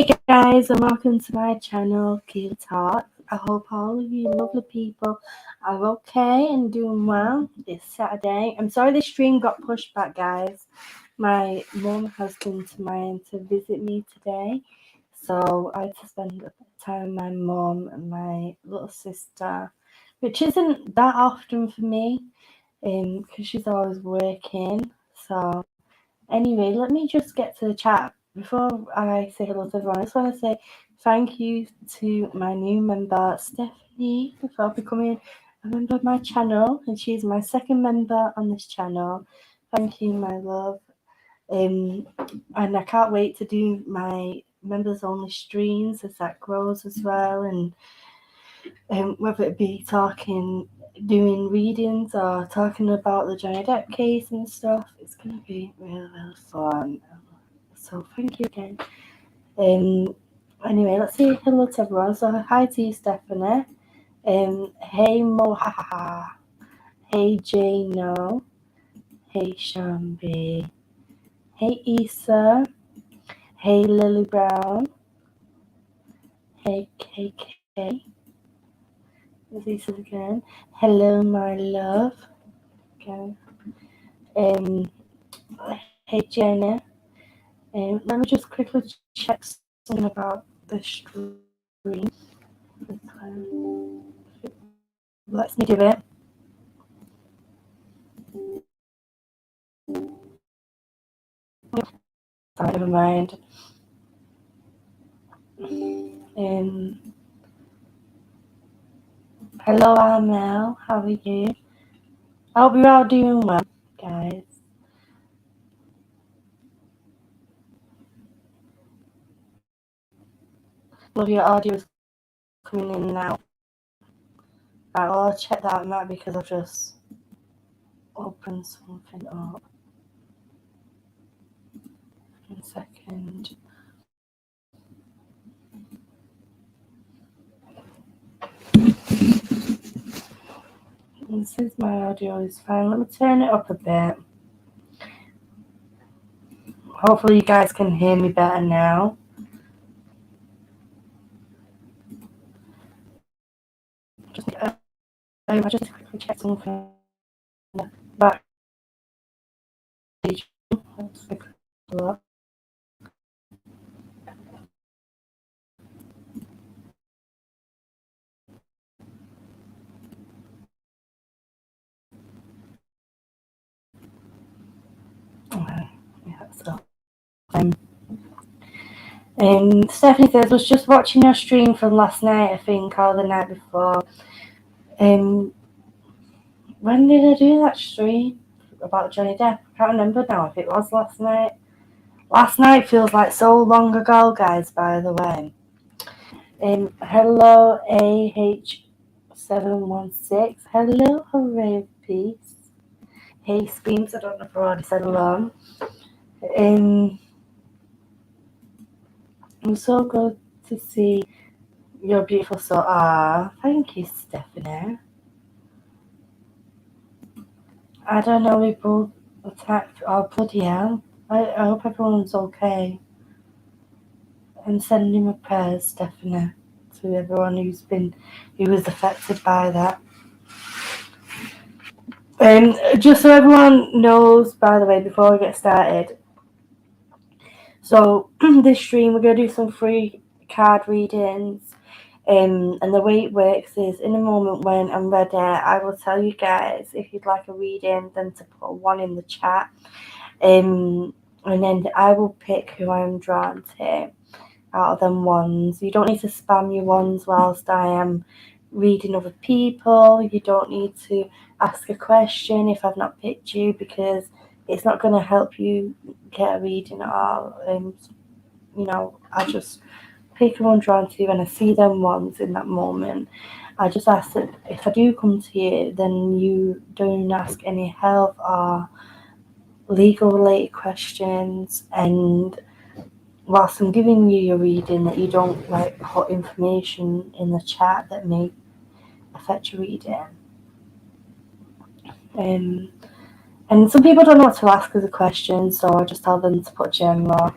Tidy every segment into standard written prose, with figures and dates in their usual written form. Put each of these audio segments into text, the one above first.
Hey guys, and welcome to my channel, Keeley Talks. I hope all of you lovely people are okay and doing well. It's Saturday. I'm sorry the stream got pushed back, guys. My mum has come to mine to visit me today, so I had to spend a bit of time with my mum and my little sister, which isn't that often for me, because she's always working. So anyway, let me just get to the chat. Before I say hello to everyone, I just want to say thank you to my new member, Stephanie, for becoming a member of my channel. And she's my second member on this channel. Thank you, my love. And I can't wait to do my members only streams as that grows as well. And whether it be doing readings or talking about the Johnny Depp case and stuff, it's going to be really, really fun. So thank you again. Anyway, let's say hello to everyone. So hi to you, Stephanie. Hey Mohaha. Hey Jano. Hey Shambi. Hey Issa. Hey Lily Brown. Hey KK. There's Issa again. Hello, my love. Okay. Hey Jenna. Let me just quickly check something about the stream. Let's me do it. Sorry, never mind. Hello, Amel. How are you? I hope you're all doing well, guys. Love your audio is coming in now. Right, well, I'll check that out because I've just opened something up. One second. This is my audio is fine. Let me turn it up a bit. Hopefully you guys can hear me better now. I just quickly check something back. Let's take a look. Yeah, so Stephanie says, was just watching your stream from last night, I think, or the night before. When did I do that stream about Johnny Depp? I can't remember now if it was last night. Last night feels like so long ago, guys, by the way. Hello, AH716. Hello, Horae of Peace. Hey, Screams, I don't know if I already said hello. I'm so good to see your beautiful soul. Thank you, Stephanie. I don't know, we both attacked. Oh, bloody hell. I hope everyone's okay. I'm sending my prayers, Stephanie, to everyone who was affected by that. Just so everyone knows, by the way, before we get started, so this stream we're going to do some free card readings, and the way it works is in a moment when I'm ready, I will tell you guys if you'd like a reading, then to put one in the chat, and then I will pick who I'm drawn to out of them ones. You don't need to spam your ones whilst I am reading other people. You don't need to ask a question if I've not picked you, because it's not going to help you get a reading at all. I just pick who I'm drawn to and I see them ones in that moment. I just ask that if I do come to you, then you don't ask any health or legal related questions, and whilst I'm giving you your reading, that you don't put information in the chat that may affect your reading. And some people don't know what to ask as a question, so I just tell them to put general.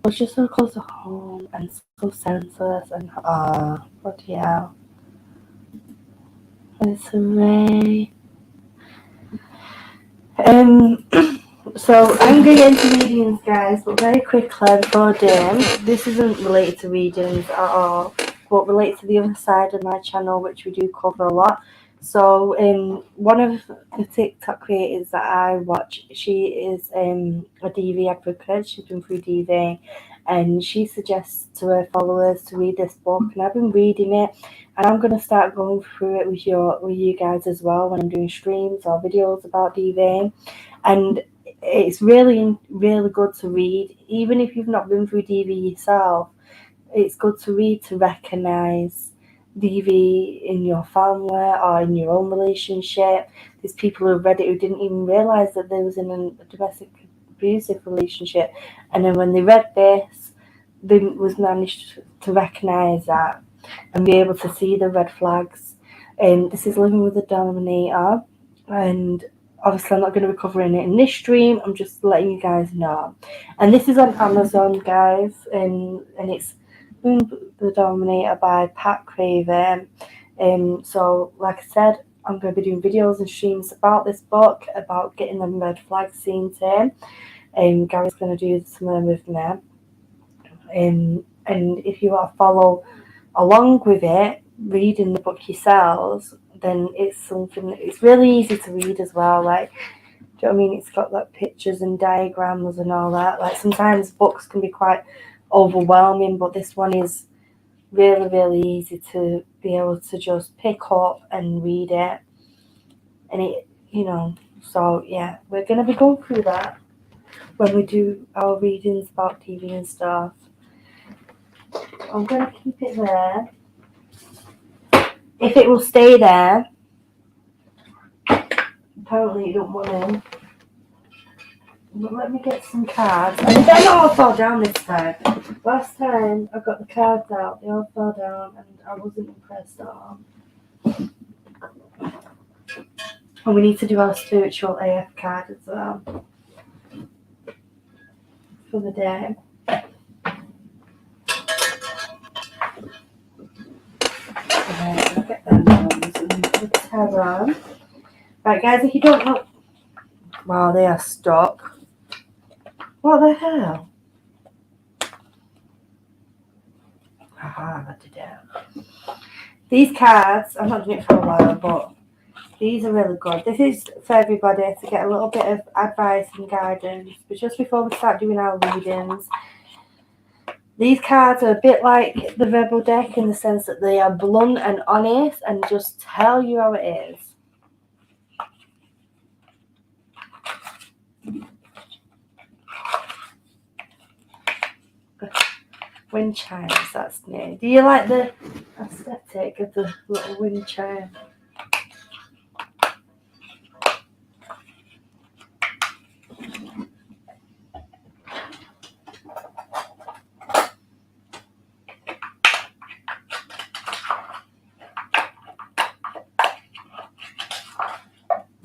But it's just so close to home and so senseless and bloody hell. It's Horae. So I'm going to get into readings, guys, but very quickly before doing, this isn't related to readings at all, but related to the other side of my channel, which we do cover a lot. So one of the TikTok creators that I watch, she is a DV advocate. She's been through DV, and she suggests to her followers to read this book, and I've been reading it, and I'm going to start going through it with you guys as well when I'm doing streams or videos about DV. And it's really, really good to read, even if you've not been through DV yourself. It's good to read to recognise DV in your family or in your own relationship. There's people who read it who didn't even realise that they was in a domestic abusive relationship, and then when they read this, they was managed to recognise that and be able to see the red flags. And this is Living with a Dominator, and obviously I'm not going to be covering it in this stream. I'm just letting you guys know. And this is on Amazon, guys, and it's The Dominator by Pat Craven. So like I said, I'm going to be doing videos and streams about this book, about getting them red flag scenes in. Gary's going to do some of them with me. And if you want to follow along with it, reading the book yourselves, then it's something that it's really easy to read as well. Like, do you know what I mean? It's got like pictures and diagrams and all that. Like sometimes books can be quite overwhelming, but this one is really, really easy to be able to just pick up and read it. And it, so yeah, we're going to be going through that when we do our readings about TV and stuff. I'm going to keep it there. If it will stay there, apparently you don't want to. But let me get some cards. And they don't all fall down this time. Last time I got the cards out, they all fell down and I wasn't impressed at all. And we need to do our spiritual AF card as well for the day. Right, I'll get them ones and put the tab on. Right, guys, if you don't know. Wow, they are stuck. What the hell? Aha, I did it. These cards, I'm not doing it for a while, but these are really good. This is for everybody to get a little bit of advice and guidance. But just before we start doing our readings, these cards are a bit like the Rebel deck in the sense that they are blunt and honest and just tell you how it is. Wind chimes, that's new. Do you like the aesthetic of the little wind chime?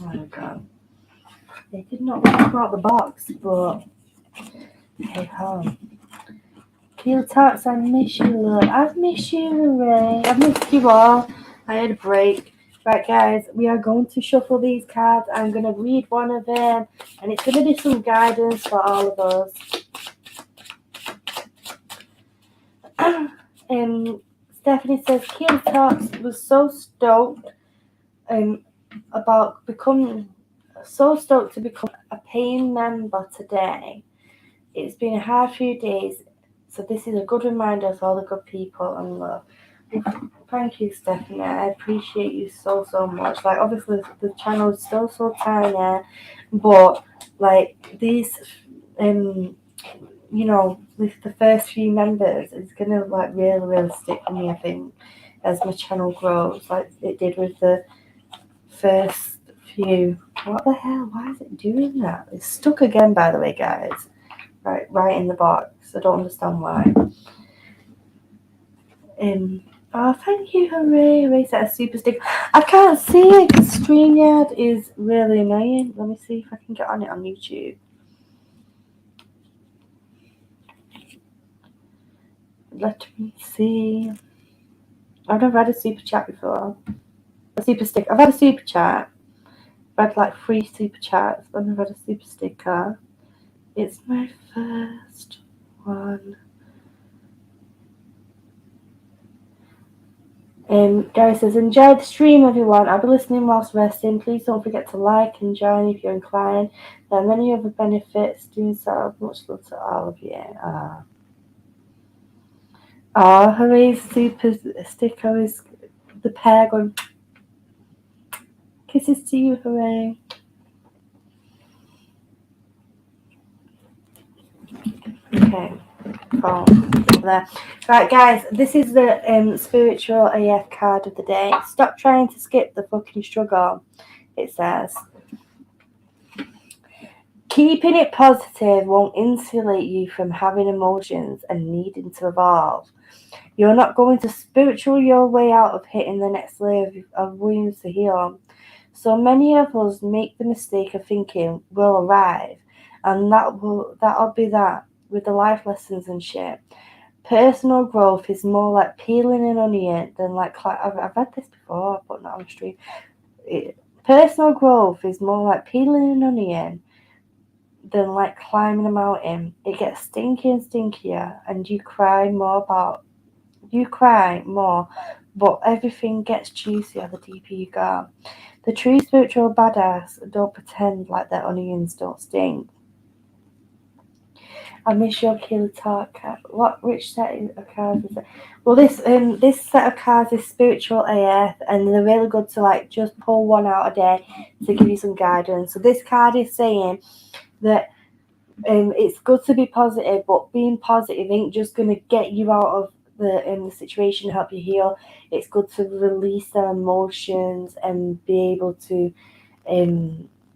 Oh my god. They did not come out the box, but hey ho. KEELEYTALKS, I miss you, love. I've missed you, Horae. I've missed you all. I had a break. Right, guys, we are going to shuffle these cards. I'm going to read one of them, and it's going to be some guidance for all of us. Stephanie says, KEELEYTALKS was so stoked about becoming, so stoked to become a paying member today. It's been a hard few days, so this is a good reminder to all the good people and love. Thank you, Stephanie. I appreciate you so, so much. Like, obviously, the channel is still so tiny, but, like, these, with the first few members, it's going to, like, really, really stick with me, I think, as my channel grows, like it did with the first few. What the hell? Why is it doing that? It's stuck again, by the way, guys. Right in the box. I don't understand why. Oh, thank you, Horae. Horae set a super stick. I can't see it because StreamYard is really annoying. Let me see if I can get on it on YouTube. Let me see. I've never had a super chat before. A super sticker. I've had a super chat. I've had like 3 super chats, but I've never had a super sticker. It's my first one. Gary says, enjoy the stream, everyone. I'll be listening whilst resting. Please don't forget to like and join if you're inclined. There are many other benefits doing so. Much love to all of you. Horae's super sticker is the pair going. Kisses to you, Horae. Okay. Oh, there. Right, guys, this is the spiritual AF card of the day. Stop trying to skip the fucking struggle, it says. Keeping it positive won't insulate you from having emotions and needing to evolve. You're not going to spiritual your way out of hitting the next layer of wounds to heal. So many of us make the mistake of thinking we'll arrive, and that'll be that with the life lessons and shit. Personal growth is more like peeling an onion than like I've read this before, but not on stream. Personal growth is more like peeling an onion than like climbing a mountain. It gets stinkier and stinkier, and you cry more, but everything gets juicier the deeper you go. The true spiritual badass don't pretend like their onions don't stink. I miss your Keeley Talk card. Which set of cards is it? Well, this set of cards is spiritual AF, and they're really good to like just pull one out a day to give you some guidance. So this card is saying that it's good to be positive, but being positive ain't just gonna get you out of the situation, help you heal. It's good to release their emotions and be able to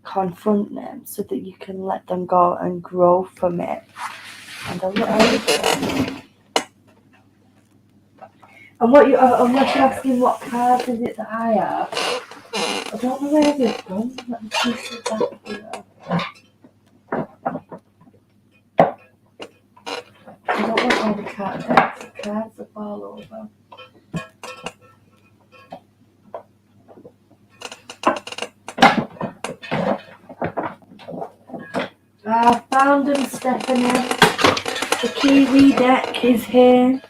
confront them so that you can let them go and grow from it. And what you unless you're asking what cards is it that I have, I don't know where they've gone. Let me see if it's back here. I don't want all the cards. The cards are all over. I found them, Stephanie. The Kiwi deck is here.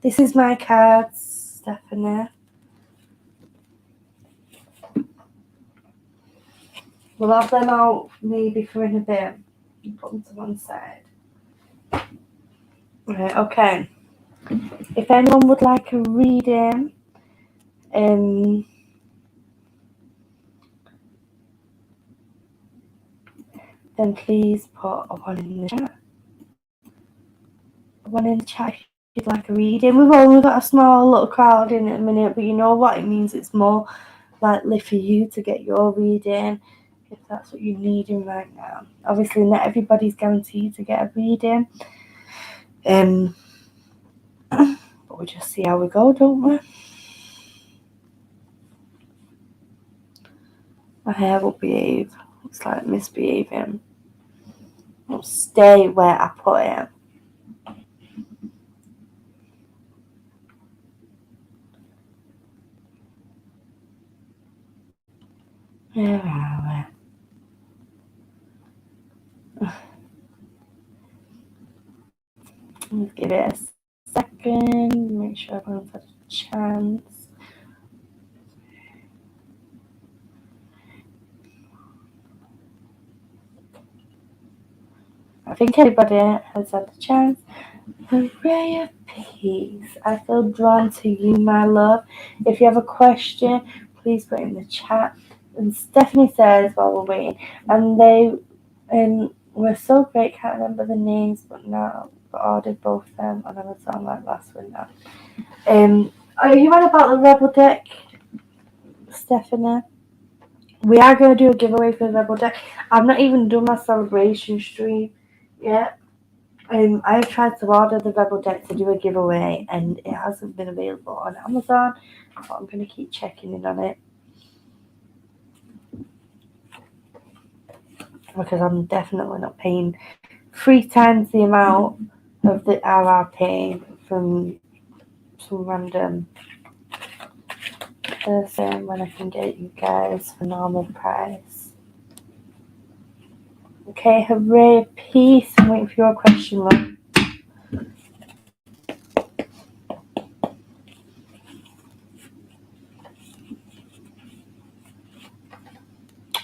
This is my cards, Stephanie. We'll have them out maybe for in a bit. Put them to one side. Right, okay. If anyone would like a reading, then please put one in the chat. One in the chat if you'd like a reading. We've only got a small little crowd in at the minute, but you know what? It means it's more likely for you to get your reading if that's what you're needing right now. Obviously, not everybody's guaranteed to get a reading. But we just see how we go, don't we? My hair will behave. Looks like misbehaving. It'll stay where I put it. Where are we? Let's give it a second. Make sure everyone's had a chance. I think everybody has had a chance. Horae of Peace. I feel drawn to you, my love. If you have a question, please put it in the chat. And Stephanie says while we're waiting, and they were so great, can't remember the names, but now ordered both of them on Amazon like last winter. Are you on about the Rebel deck, Stephanie? We are going to do a giveaway for the Rebel deck. I've not even done my celebration stream yet. I have tried to order the Rebel deck to do a giveaway, and it hasn't been available on Amazon, but I'm going to keep checking in on it because I'm definitely not paying 3 times the amount of the RRP from some random person when I can get you guys for normal price. Okay, Horae of Peace. I'm waiting for your question, love.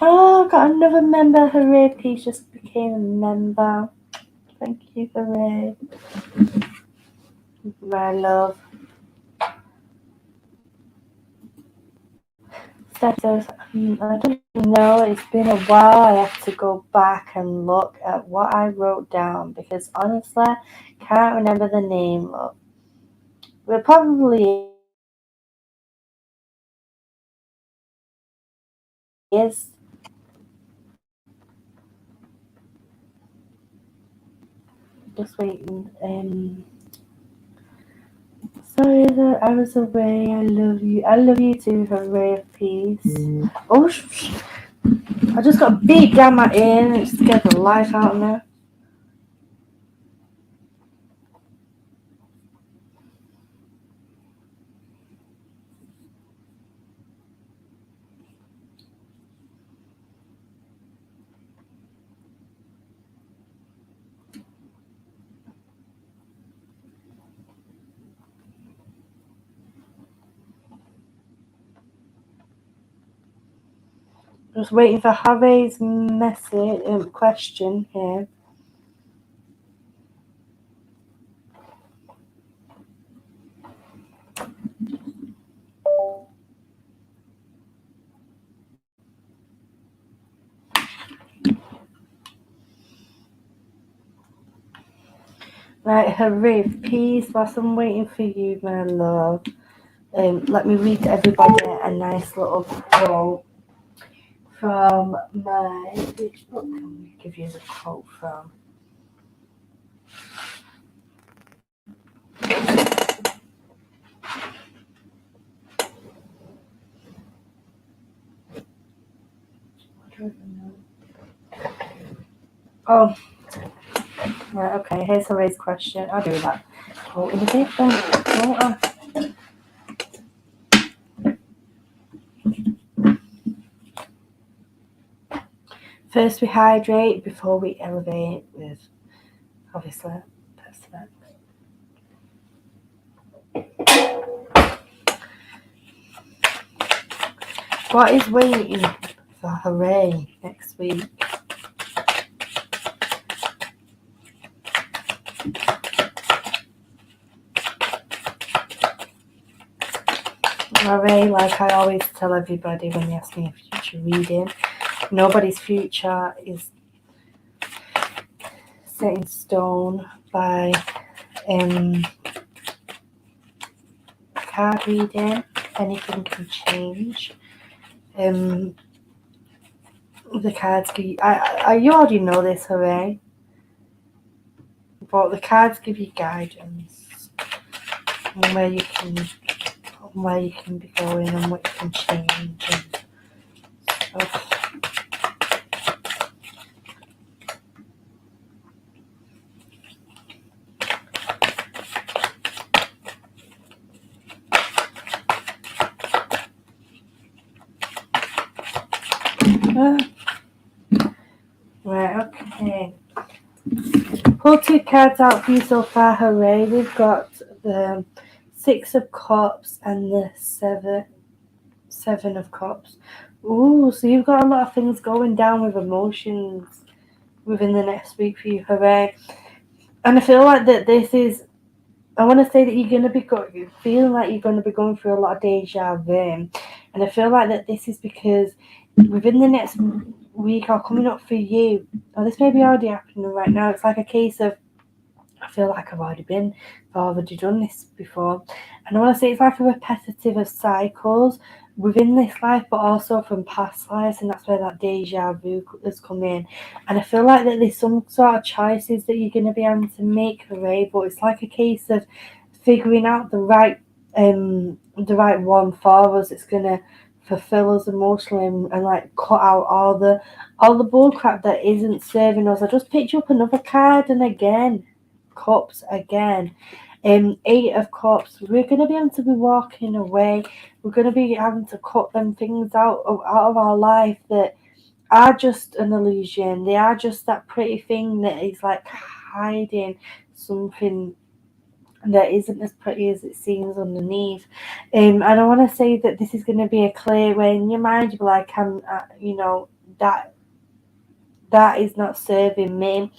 Oh, I got another member. Horae of Peace just became a member. Thank you, Horae. My love. I don't know. It's been a while. I have to go back and look at what I wrote down because honestly, I can't remember the name, love. We're probably is. Just waiting. Sorry that I was away. I love you. I love you too, Horae of Peace. Oh, I just got beat down my ear and it scared the life out of me. Just waiting for Horae's message question here. Right, Horae of Peace. Whilst I'm waiting for you, my love, let me read to everybody a nice little quote from which book can we give you the quote from? Oh, right, okay, here's Horae's question. I'll do that quote in a bit then, won't I? First we hydrate before we elevate with, obviously, Testament. What is waiting for Horae next week? Horae, like I always tell everybody when they ask me a future reading, nobody's future is set in stone by card reading. Anything can change. The cards give you, you already know this, Horae, but the cards give you guidance on where you can be going and what you can change and stuff. Right, okay. Pull 2 cards out for you so far, Horae. We've got the 6 of Cups and the 7 of Cups. Ooh, so you've got a lot of things going down with emotions within the next week for you, Horae. And I feel like that this is, I want to say that you're going to be feeling like you're going to be going through a lot of deja vu. And I feel like that this is because within the next week or coming up for you, or this may be already happening right now, it's like a case of, I feel like I've already done this before. And I want to say it's like a repetitive of cycles within this life, but also from past lives, and that's where that deja vu has come in. And I feel like that there's some sort of choices that you're going to be able to make, Horae, but it's like a case of figuring out the right one for us. It's going to fulfill us emotionally and like cut out all the bull crap that isn't serving us. I just picked up another card, and again, cups again. 8 of cups. We're going to be able to be walking away. We're going to be having to cut them things out of our life that are just an illusion. They are just that pretty thing that is like hiding something that isn't as pretty as it seems underneath. And I want to say that this is going to be a clear way in your mind. You'll be like, that is not serving me.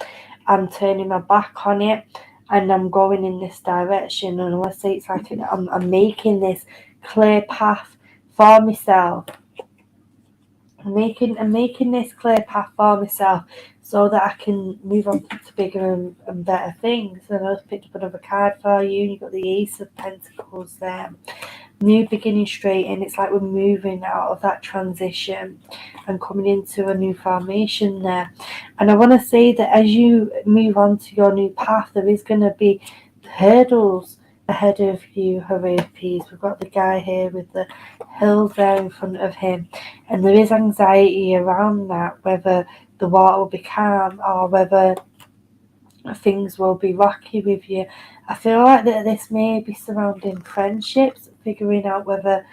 I'm turning my back on it, and I'm going in this direction. And I want to say it's like I'm making this clear path for myself. I'm making this clear path for myself so that I can move on to bigger and better things. And I just picked up another card for you. You've got the Ace of Pentacles there. New beginning straight in. It's like we're moving out of that transition and coming into a new formation there. And I want to say that as you move on to your new path, there is going to be hurdles ahead of you, Horae of Peace. We've got the guy here with the hills there in front of him, and there is anxiety around that, whether the water will be calm or whether things will be rocky with you. I feel like that this may be surrounding friendships, figuring out whether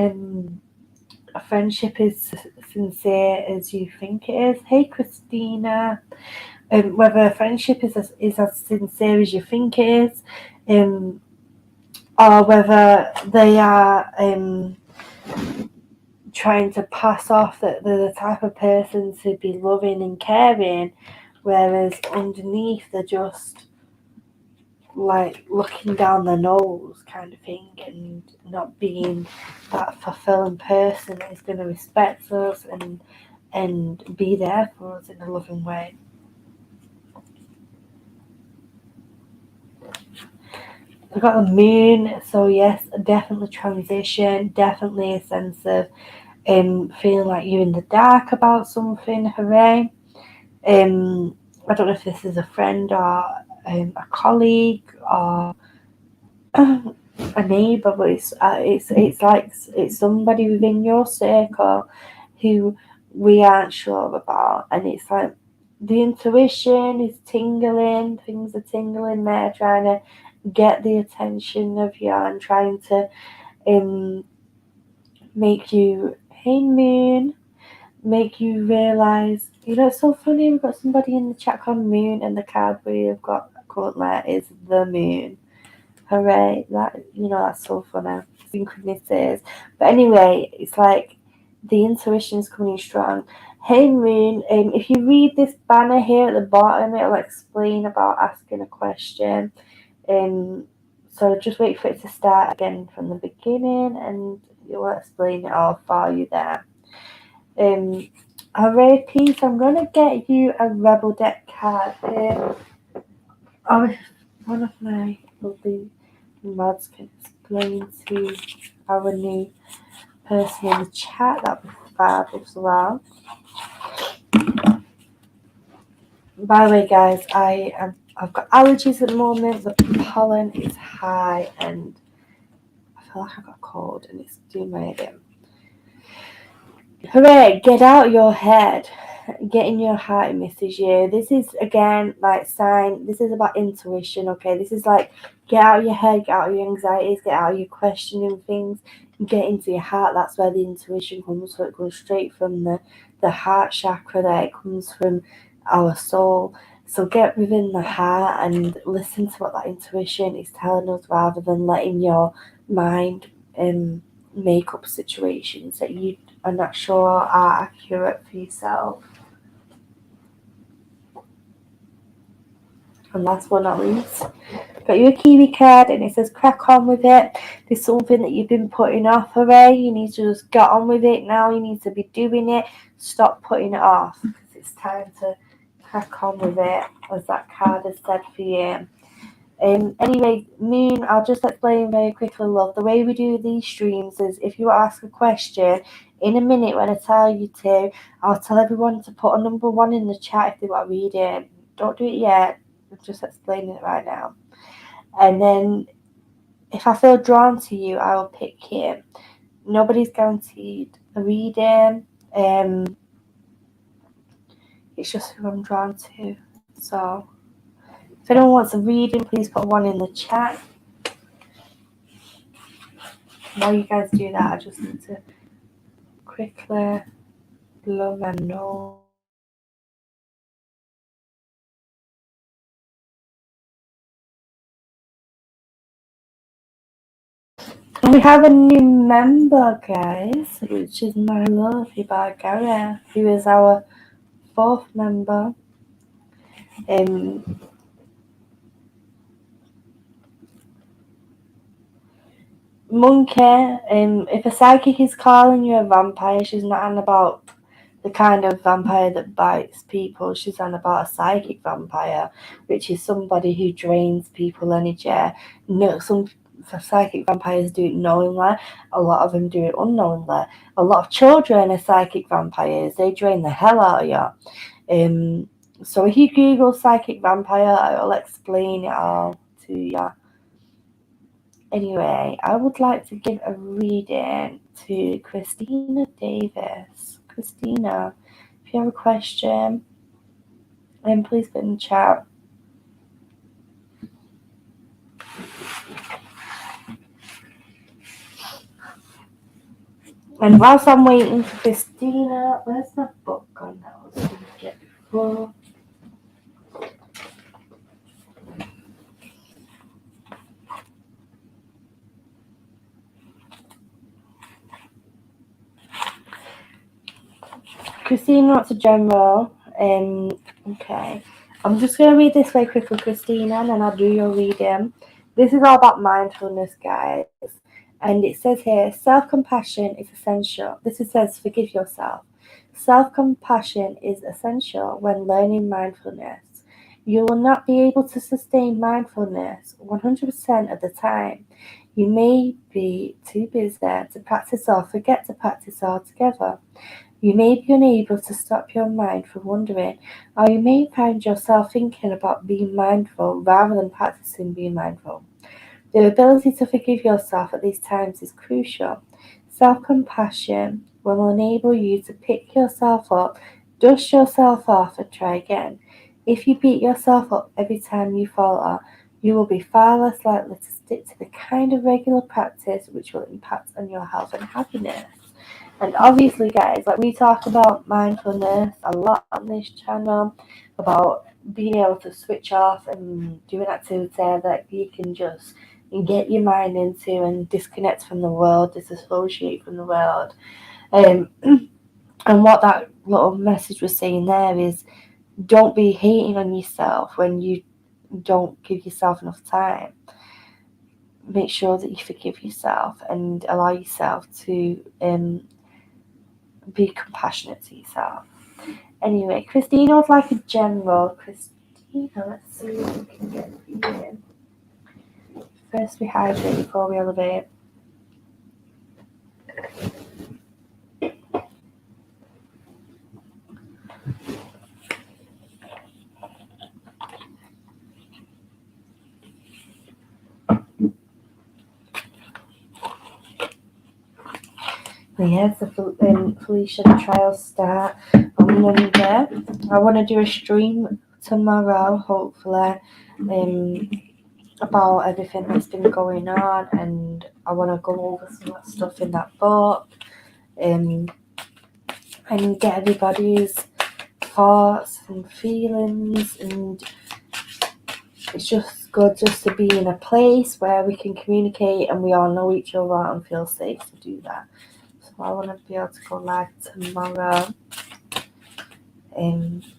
a friendship is sincere as you think it is. Hey, Christina. Whether a friendship is as sincere as you think it is, or whether they are trying to pass off that they're the type of person to be loving and caring, whereas underneath they're just like looking down their nose kind of thing and not being that fulfilling person that is going to respect us and be there for us in a loving way. We've got the moon, so yes, definitely transition, definitely a sense of feeling like you're in the dark about something. Hooray. I don't know if this is a friend or a colleague or a neighbour, but it's like it's somebody within your circle who we aren't sure about, and it's like the intuition is tingling, things are tingling there, trying to get the attention of you and trying to make you, hey moon, make you realise, it's so funny, we've got somebody in the chat called Moon, and the card we've got currently is the moon. Hooray, that's so funny. Synchronicities. But anyway, it's like the intuition's coming strong. Hey moon, if you read this banner here at the bottom, it'll explain about asking a question. So just wait for it to start again from the beginning and it will explain it all for you there. Horae of Peace, I'm going to get you a Rebel deck card here. One of my lovely mods can explain to our new person in the chat. That would be fab as well. By the way, guys, I've got allergies at the moment. The pollen is high and I feel like I've got a cold and it's doing my head in. Hooray, get out your head. Get in your heart message here. This is again like sign. This is about intuition, okay? This is like get out your head, get out your anxieties, get out your questioning things, and get into your heart. That's where the intuition comes from. It comes straight from the heart chakra there. It comes from our soul. So get within the heart and listen to what that intuition is telling us rather than letting your mind make up situations that you are not sure are accurate for yourself. And last but not least, got you a Kiwi card and it says crack on with it. There's something that you've been putting off, Hooray. You need to just get on with it now. You need to be doing it. Stop putting it off because it's time to crack on with it, as that card has said for you. Anyway, Moon, I'll just explain very quickly, love. The way we do these streams is if you ask a question, in a minute when I tell you to, I'll tell everyone to put a number 1 in the chat if they want to read it. Don't do it yet. I'm just explaining it right now. And then If I feel drawn to you, I will pick you. Nobody's guaranteed a reading. It's just who I'm drawn to. So if anyone wants a reading, please put one in the chat. While you guys do that, I just need to quickly blow my nose. And we have a new member, guys, which is my lovely Gary, who is our 4th member. Monkey, if a psychic is calling you a vampire, she's not on about the kind of vampire that bites people. She's on about a psychic vampire, which is somebody who drains people energy. No, some psychic vampires do it knowingly. A lot of them do it unknowingly. A lot of children are psychic vampires. They drain the hell out of you. So if you Google psychic vampire, I will explain it all to you. Anyway, I would like to give a reading to Christina Davis. Christina, if you have a question, then please put in the chat. And whilst I'm waiting for Christina, where's the book gone now? I was going to get before. Christina wants a general. Okay. I'm just going to read this very quickly, Christina, and then I'll do your reading. This is all about mindfulness, guys. And it says here, self-compassion is essential. This says, forgive yourself. Self-compassion is essential when learning mindfulness. You will not be able to sustain mindfulness 100% of the time. You may be too busy to practice or forget to practice altogether. You may be unable to stop your mind from wandering, or you may find yourself thinking about being mindful rather than practicing being mindful. The ability to forgive yourself at these times is crucial. Self-compassion will enable you to pick yourself up, dust yourself off, and try again. If you beat yourself up every time you falter, you will be far less likely to stick to the kind of regular practice which will impact on your health and happiness. And obviously, guys, like we talk about mindfulness a lot on this channel, about being able to switch off and do an activity that you can just get your mind into and disconnect from the world, disassociate from the world. And what that little message was saying there is, don't be hating on yourself when you don't give yourself enough time. Make sure that you forgive yourself and allow yourself to be compassionate to yourself. Anyway, Christina would like a general. Christina, let's see if we can get you in. First we hydrate before we elevate. Yes, the Felicia trial start on Monday. I want to do a stream tomorrow, hopefully, about everything that's been going on, and I want to go over some of that stuff in that book, and get everybody's thoughts and feelings, and it's just good just to be in a place where we can communicate and we all know each other and feel safe to do that. So I want to be able to go live tomorrow.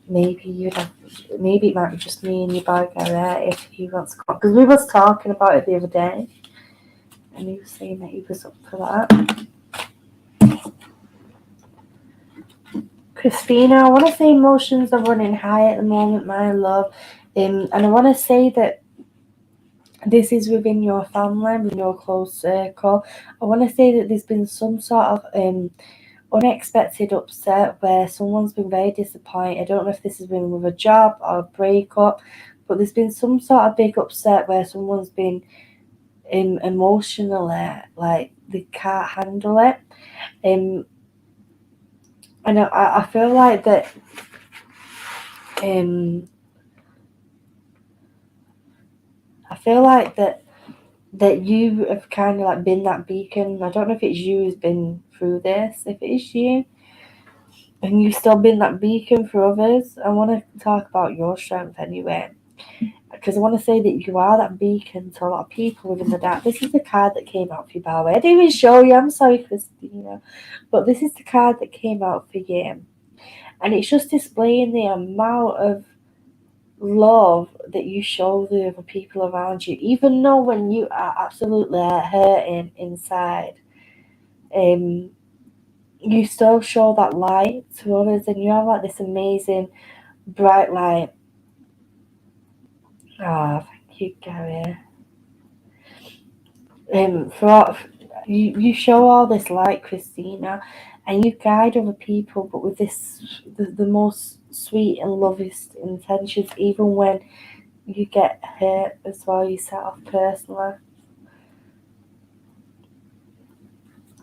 Maybe it might be just me and your boy Gary if he wants to go, because we was talking about it the other day and he was saying that he was up for that. Christina, I want to say emotions are running high at the moment, my love, and I want to say that this is within your family, within your close circle. I want to say that there's been some sort of unexpected upset where someone's been very disappointed. I don't know if this has been with a job or a breakup, but there's been some sort of big upset where someone's been emotionally, like they can't handle it. And I feel like that. I feel like that you have kind of like been that beacon. I don't know if it's you who's been through this. If it is you, and you've still been that beacon for others, I want to talk about your strength anyway. Because I want to say that you are that beacon to a lot of people within the dark. This is the card that came out for you, by the way. I didn't even show you. I'm sorry, Christina. But this is the card that came out for you. And it's just displaying the amount of love that you show the other people around you. Even though when you are absolutely hurting inside, you still show that light to others. And you have like this amazing bright light. Ah, thank you, Gary. You show all this light, Christina, and you guide other people, but with this the most sweet and loveliest intentions, even when you get hurt as well yourself personally.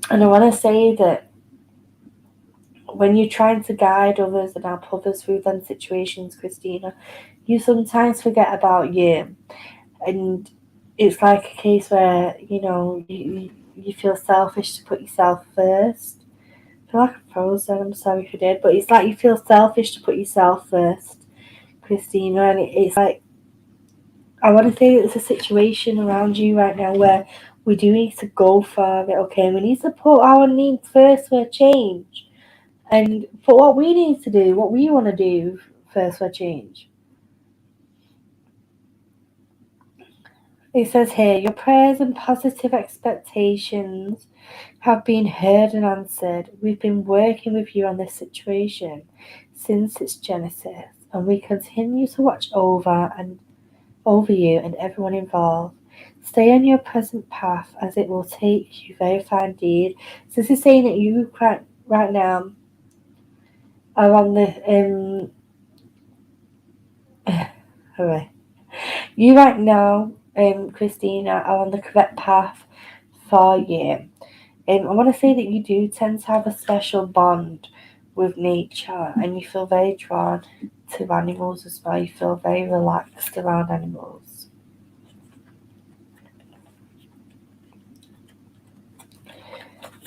And I want to say that when you're trying to guide others and help others through them situations, Christina, you sometimes forget about you, and it's like a case where you feel selfish to put yourself first. I feel like I'm frozen. I'm sorry if you did, but it's like you feel selfish to put yourself first, Christina, and it's like I want to say that there's a situation around you right now where we do need to go for it. Okay, we need to put our needs first for a change, and for what we need to do, what we want to do first for a change. It says here, your prayers and positive expectations have been heard and answered. We've been working with you on this situation since its genesis, and we continue to watch over you and everyone involved. Stay on your present path, as it will take you very far indeed. So this is saying that you right now are on the hooray. You right now, Christina, are on the correct path for you. I want to say that you do tend to have a special bond with nature, and you feel very drawn to animals as well. You feel very relaxed around animals.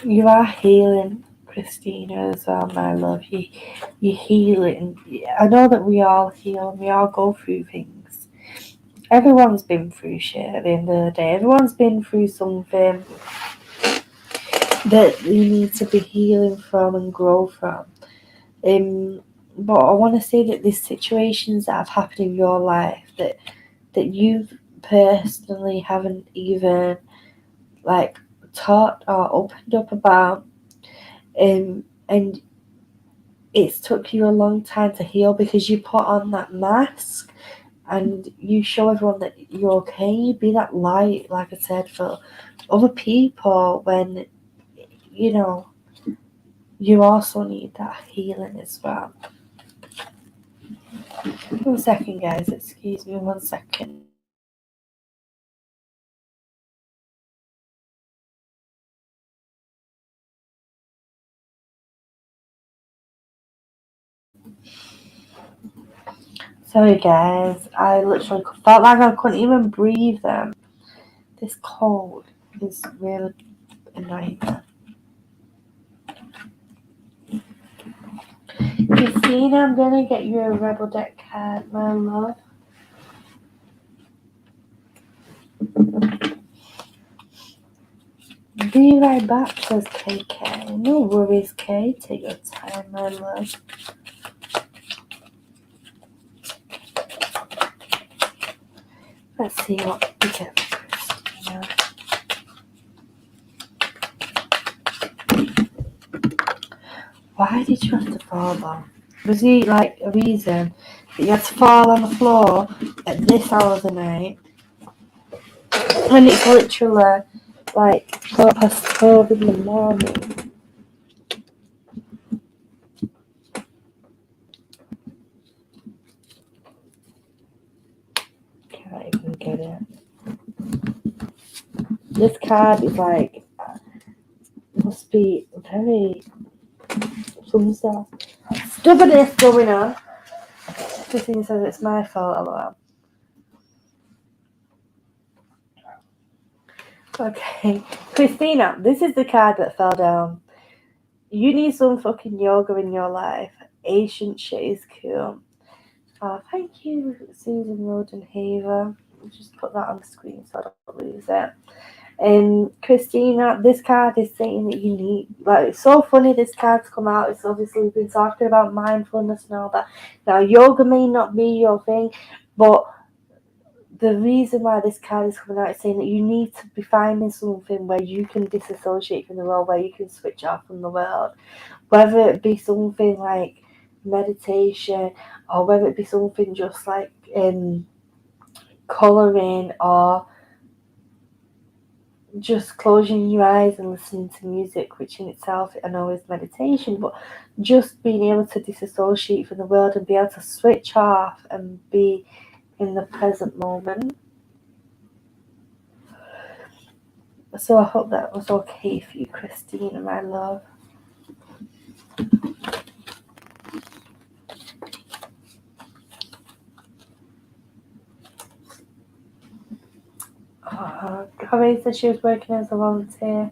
You are healing, Christina, as well, my love. You're healing. I know that we all heal and we all go through things. Everyone's been through shit at the end of the day. Everyone's been through something that you need to be healing from and grow from. But I want to say that these situations that have happened in your life that you personally haven't even like taught or opened up about, and it's took you a long time to heal because you put on that mask and you show everyone that you're okay. You be that light, like I said, for other people when you also need that healing as well. 1 second, guys. Excuse me 1 second. Sorry, guys. I literally felt like I couldn't even breathe them. This cold is really annoying. Christina, I'm gonna get you a Rebel Deck card, my love. Be right back, says KK. No worries, Kay. Take your time, my love. Let's see what we get for Christina. Why did you have to fall on? Was there like a reason that you had to fall on the floor at this hour of the night? And it's literally like 12:15 in the morning. Can't even get it. This card is like, must be very some stuff. Stubbornness going on. Christine says it's my fault. LOL. Okay, Christina, this is the card that fell down. You need some fucking yoga in your life. Ancient shit is cool. Thank you, Susan Rodenhaver. I'll just put that on the screen so I don't lose it. Christina, this card is saying that you need, like, it's so funny this card's come out. It's obviously, we've been talking about mindfulness and all that. Now, yoga may not be your thing, but the reason why this card is coming out is saying that you need to be finding something where you can disassociate from the world, where you can switch off from the world. Whether it be something like meditation, or whether it be something just like colouring, or just closing your eyes and listening to music, which in itself I know is meditation, but just being able to disassociate from the world and be able to switch off and be in the present moment. So I hope that was okay for you, Christine, my love. Horae said she was working as a volunteer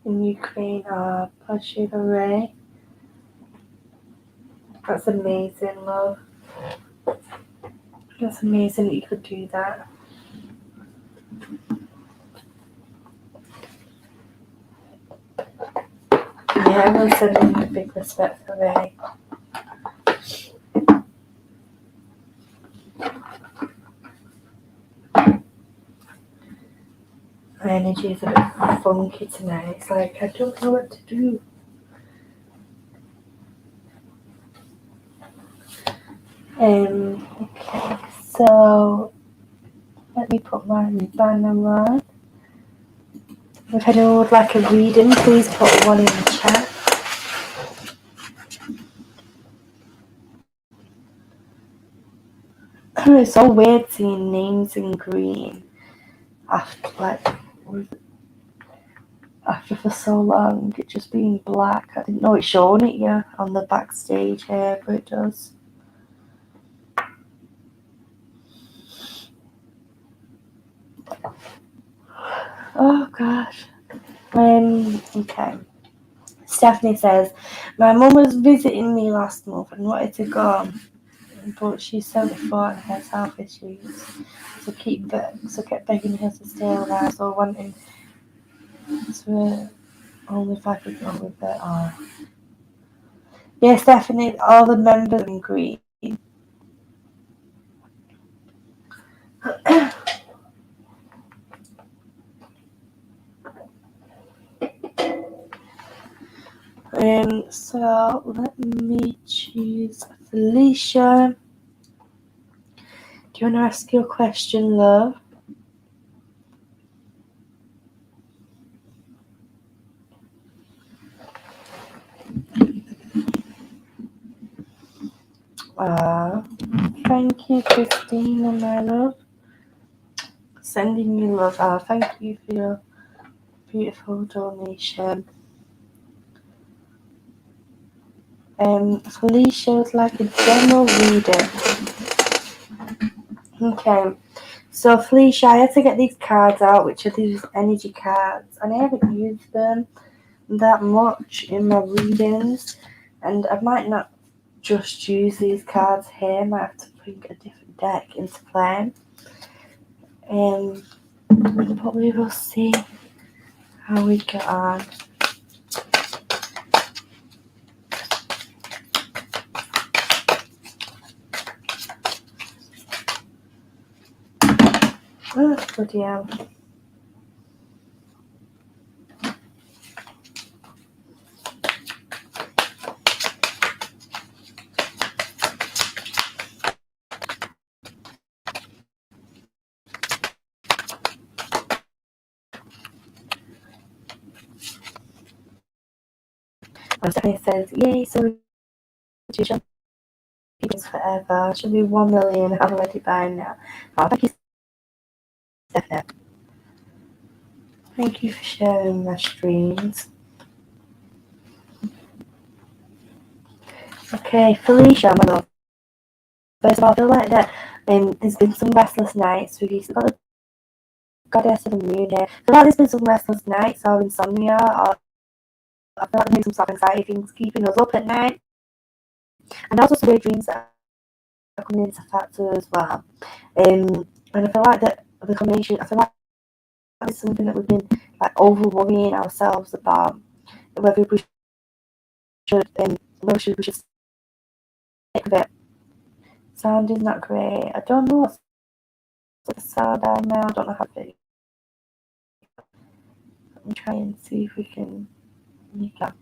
in Ukraine. Bless you, Horae. That's amazing, love. That's amazing that you could do that. Yeah, everyone's sending me a big respect for Ray. My energy is a bit funky tonight. It's like I don't know what to do. Okay, so let me put my banner on. If anyone would like a reading, please put one in the chat. It's so weird seeing names in green after for so long, it just being black. I didn't know it's showing it yet on the backstage here, but it does. Oh gosh. Okay. Stephanie says, my mum was visiting me last month and wanted to go, but she's 74 and has health issues. So kept begging her to stay alive, so wanting to only if I could go with her. Oh. Yeah, Stephanie, all the members in green. So let me choose Felicia. Do you want to ask your question, love? Thank you, Christina, my love. Sending you love. Thank you for your beautiful donation. Felicia would like a general reading. Okay, so Felicia, I had to get these cards out, which are these energy cards, and I haven't used them that much in my readings, and I might not just use these cards here. I might have to bring a different deck into play. But we will see how we get on. Oh, bloody hell. Stephanie says, yay, so people's forever. Should be 1 million. I'm already buying now. Oh, thank you, Stephanie. Thank you for sharing my streams. Okay, Felicia, my love. First of all, I feel like that there's been some restless nights. We've got the goddess of the moon here. I feel like there's been some restless nights or insomnia, or I feel like there's some sort of anxiety things keeping us up at night. And also some weird dreams that are coming into factor as well. And I feel like that the combination, I feel like it's something that we've been like over worrying ourselves about, whether we should we should stick with it. Sound is not great. I don't know what's the sound I now. I don't know how to. I'm trying to see if we can make that.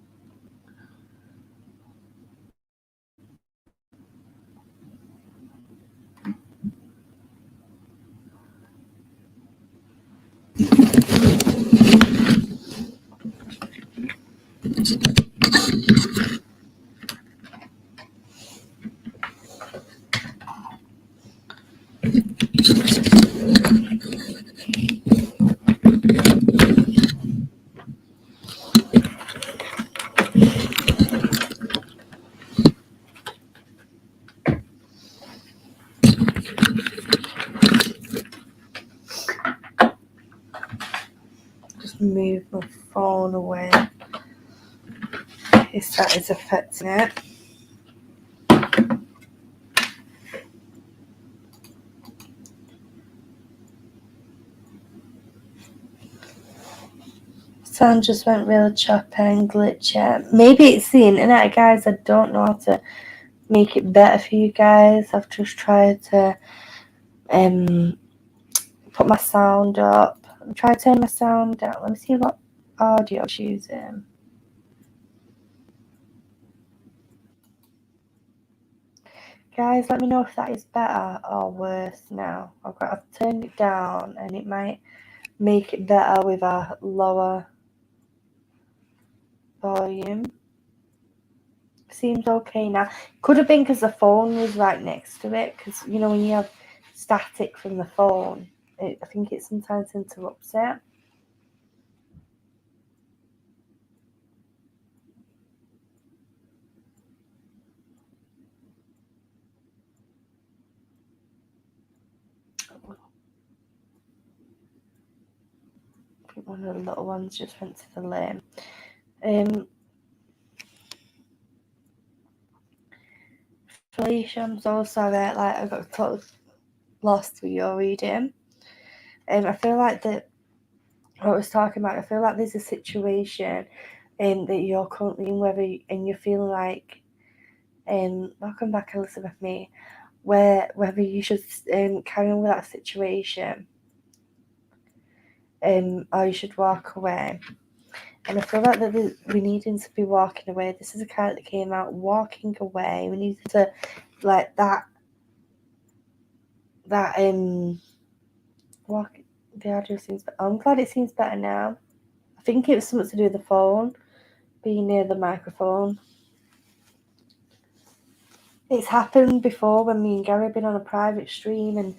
Just move my phone away. If that is affecting it. Sound just went real choppy and glitchy. Maybe it's the internet, guys. I don't know how to make it better for you guys. I've just tried to put my sound up. I'm trying to turn my sound down. Let me see what audio I'm using. Guys, let me know if that is better or worse now. I've turned it down and it might make it better with a lower volume. Seems okay now. Could have been because the phone was right next to it, because you know when you have static from the phone, I think it sometimes interrupts it. I think one of the little ones just went to the lane. Felicia, I'm so sorry. Like I got totally lost with your reading. I feel like that. What I was talking about. I feel like there's a situation, that you're currently in, and you're feeling like, welcome back, Elizabeth Me, whether you should carry on with that situation, or you should walk away. And I feel like that we needing to be walking away. This is a card that came out, walking away. We need to, like, walk. The audio seems better. I'm glad it seems better now. I think it was something to do with the phone, being near the microphone. It's happened before when me and Gary have been on a private stream, and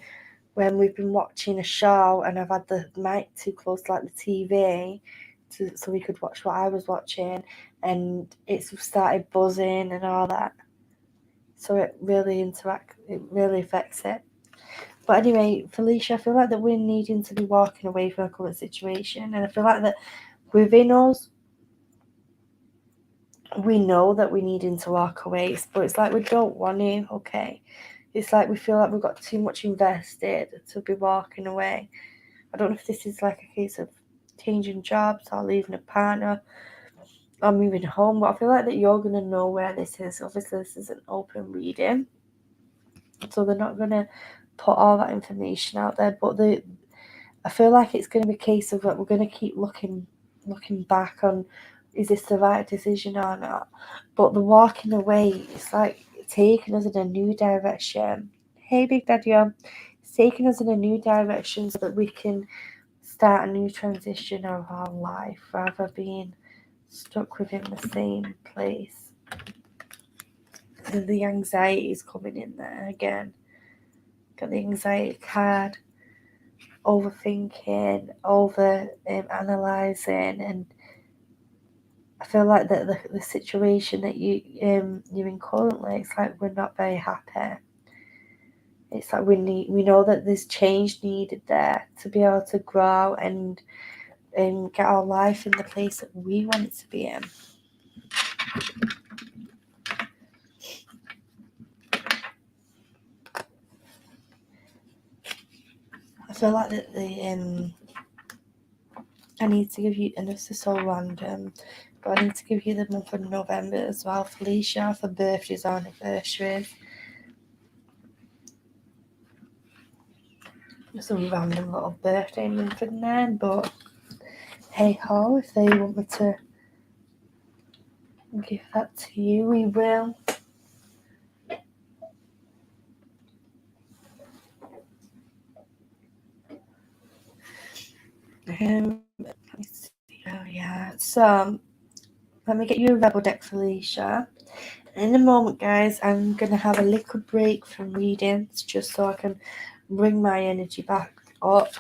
when we've been watching a show and I've had the mic too close to like the TV so we could watch what I was watching, and it's started buzzing and all that. So it really affects it. But anyway, Felicia, I feel like that we're needing to be walking away from our current situation, and I feel like that within us, we know that we're needing to walk away, but it's like we don't want to, okay? It's like we feel like we've got too much invested to be walking away. I don't know if this is like a case of changing jobs or leaving a partner or moving home, but I feel like that you're going to know where this is. Obviously, this is an open reading, so they're not going to put all that information out there, but I feel like it's going to be a case of that we're going to keep looking back on, is this the right decision or not? But the walking away, it's like taking us in a new direction. Hey, Big Daddy, it's taking us in a new direction so that we can start a new transition of our life rather being stuck within the same place. And the anxiety is coming in there again. Got the anxiety card. overthinking, over analysing, and I feel like that the situation that you're in currently, it's like we're not very happy. It's like we know that there's change needed there to be able to grow and get our life in the place that we want it to be in. I feel like that I need to give you, and this is so random, but I need to give you the month of November as well, Felicia, for birthdays or anniversaries. There's a random little birthday month in there, but hey ho, if they want me to give that to you, we will. Let me see. Oh yeah. So let me get you a rebel deck, Felicia. In a moment, guys, I'm gonna have a little break from readings just so I can bring my energy back up,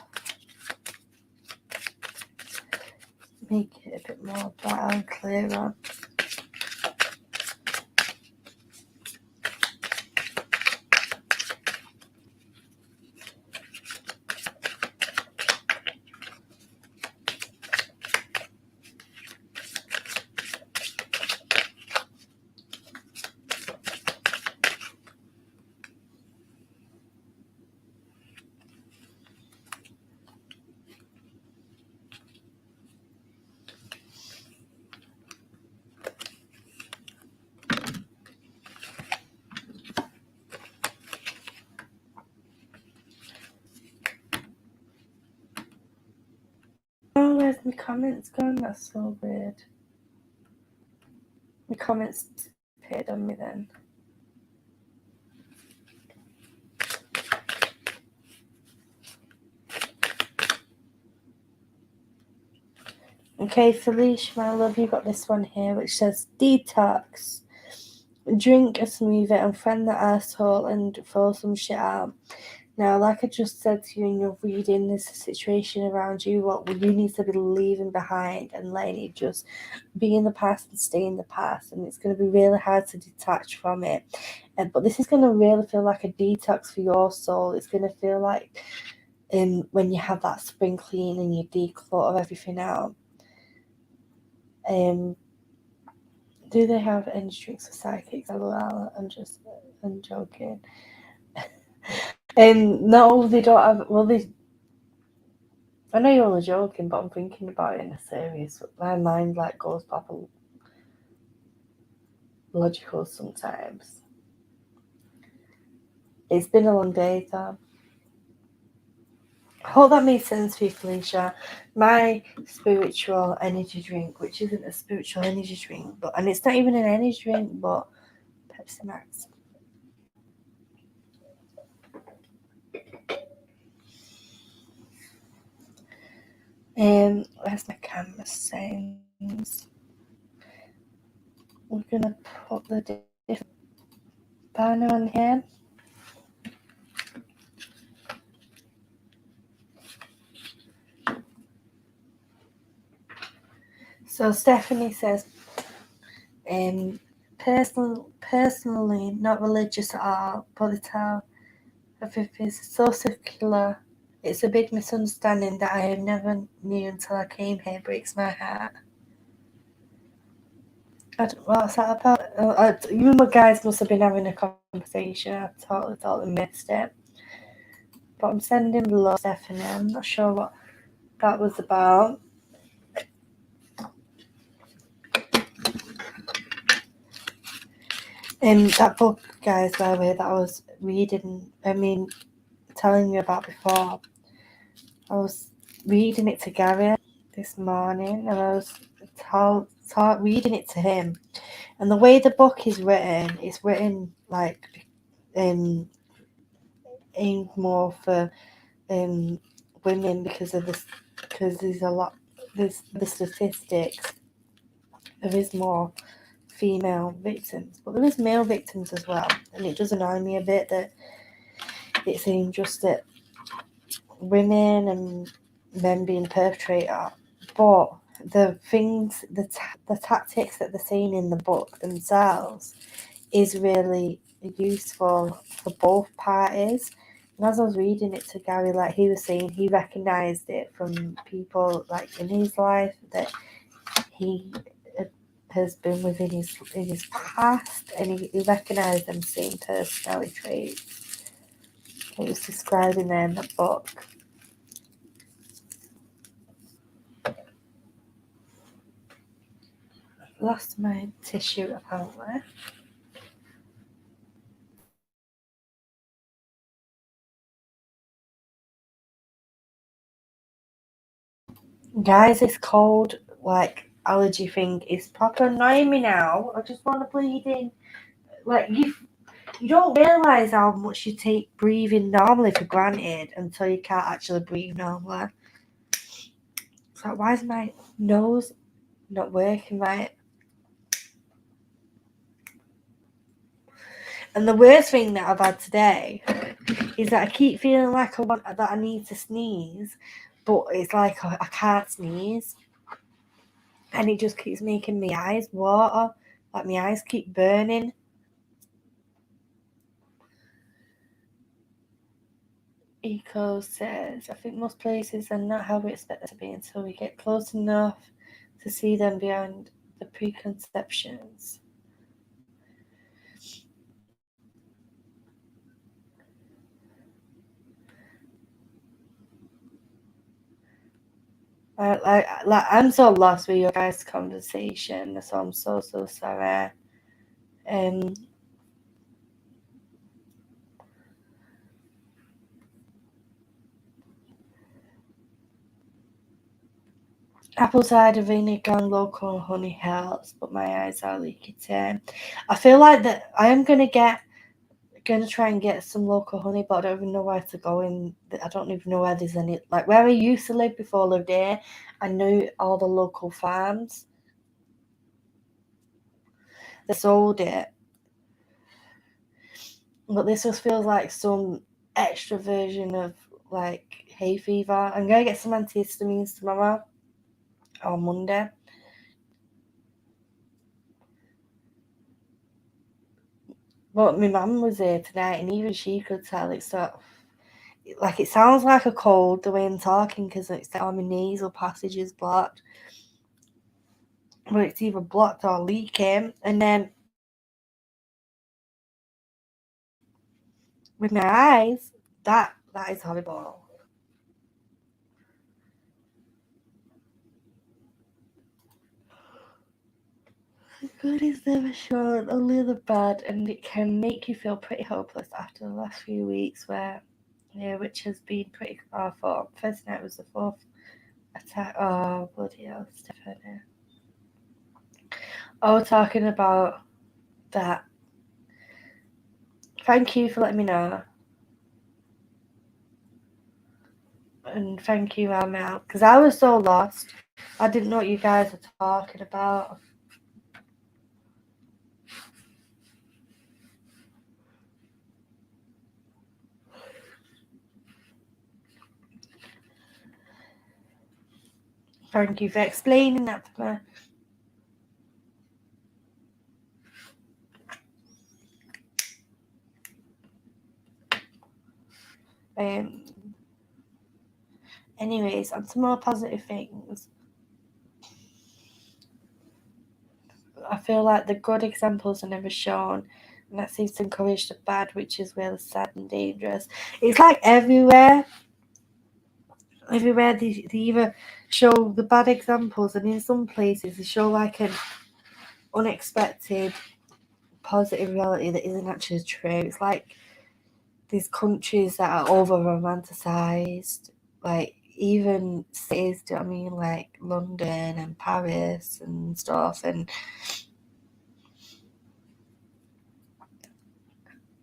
make it a bit more bright and clearer. Oh, where's my comments gone? That's so weird. My comments disappeared on me then. Okay, Felicia, my love, you got this one here which says detox. Drink a smoothie and friend the asshole and throw some shit out. Now, like I just said to you in your reading, there's a situation around you what you need to be leaving behind and letting it just be in the past and stay in the past. And it's going to be really hard to detach from it. But this is going to really feel like a detox for your soul. It's going to feel like when you have that spring clean and you declutter everything out. Do they have any drinks for psychics? LOL, I'm joking. No, they don't have. Well, I know you're only joking, but I'm thinking about it in a serious. My mind like goes proper logical sometimes. It's been a long day, though. I hope that made sense for you, Felicia. My spiritual energy drink, which isn't a spiritual energy drink, and it's not even an energy drink, but Pepsi Max. Where's my camera settings? We're gonna put the different banner on here. So Stephanie says, personally, not religious at all, but the tale of it is so circular. It's a big misunderstanding that I never knew until I came here. Breaks my heart. What's that about? You guys must have been having a conversation. I totally missed it. But I'm sending love, Stephanie. I'm not sure what that was about. That book, guys, by the way, that I was reading, telling you about before, I was reading it to Gary this morning, and I was reading it to him. And the way the book is written, it's written like aimed more for women because there's the statistics. There is more female victims, but there is male victims as well, and it does annoy me a bit that it's aimed just at women and men being perpetrator, but the things, the tactics that they're saying in the book themselves is really useful for both parties. And as I was reading it to Gary, like he was saying, he recognised it from people like in his life that he has been with in his past, and he recognised them same personality traits. He was describing them in the book. Lost my tissue apparently. Guys, this cold like allergy thing is proper annoying me now. I just want to breathe in. Like you don't realise how much you take breathing normally for granted until you can't actually breathe normally. It's like, why is my nose not working right? And the worst thing that I've had today is that I keep feeling like that I need to sneeze, but it's like I can't sneeze. And it just keeps making my eyes water. Like my eyes keep burning. Eco says, I think most places are not how we expect them to be until we get close enough to see them beyond the preconceptions. I'm so lost with your guys' conversation, so I'm so sorry. Apple cider vinegar and local honey helps, but my eyes are leaky too. I feel like that I am gonna try and get some local honey, but I don't even know where to go in. I don't even know where there's any. Like where I used to live before I lived here, I knew all the local farms. They sold it, but this just feels like some extra version of like hay fever. I'm gonna get some antihistamines tomorrow or Monday. But my mum was here tonight, and even she could tell it's like it sounds like a cold the way I'm talking because it's all my nasal passage is blocked. But it's either blocked or leaking. And then with my eyes, that is horrible. The good is never sure, only the bad, and it can make you feel pretty hopeless after the last few weeks which has been pretty awful. First night was the fourth attack. Oh, bloody hell, Stephanie. Oh, talking about that. Thank you for letting me know. And thank you, Amel, because I was so lost. I didn't know what you guys were talking about. Thank you for explaining that to me. Anyways, on to more positive things. I feel like the good examples are never shown, and that seems to encourage the bad, which is really sad and dangerous. It's like everywhere they either show the bad examples, and in some places they show like an unexpected positive reality that isn't actually true. It's like these countries that are over romanticized, like even cities, do you know what I mean, like London and Paris and stuff, and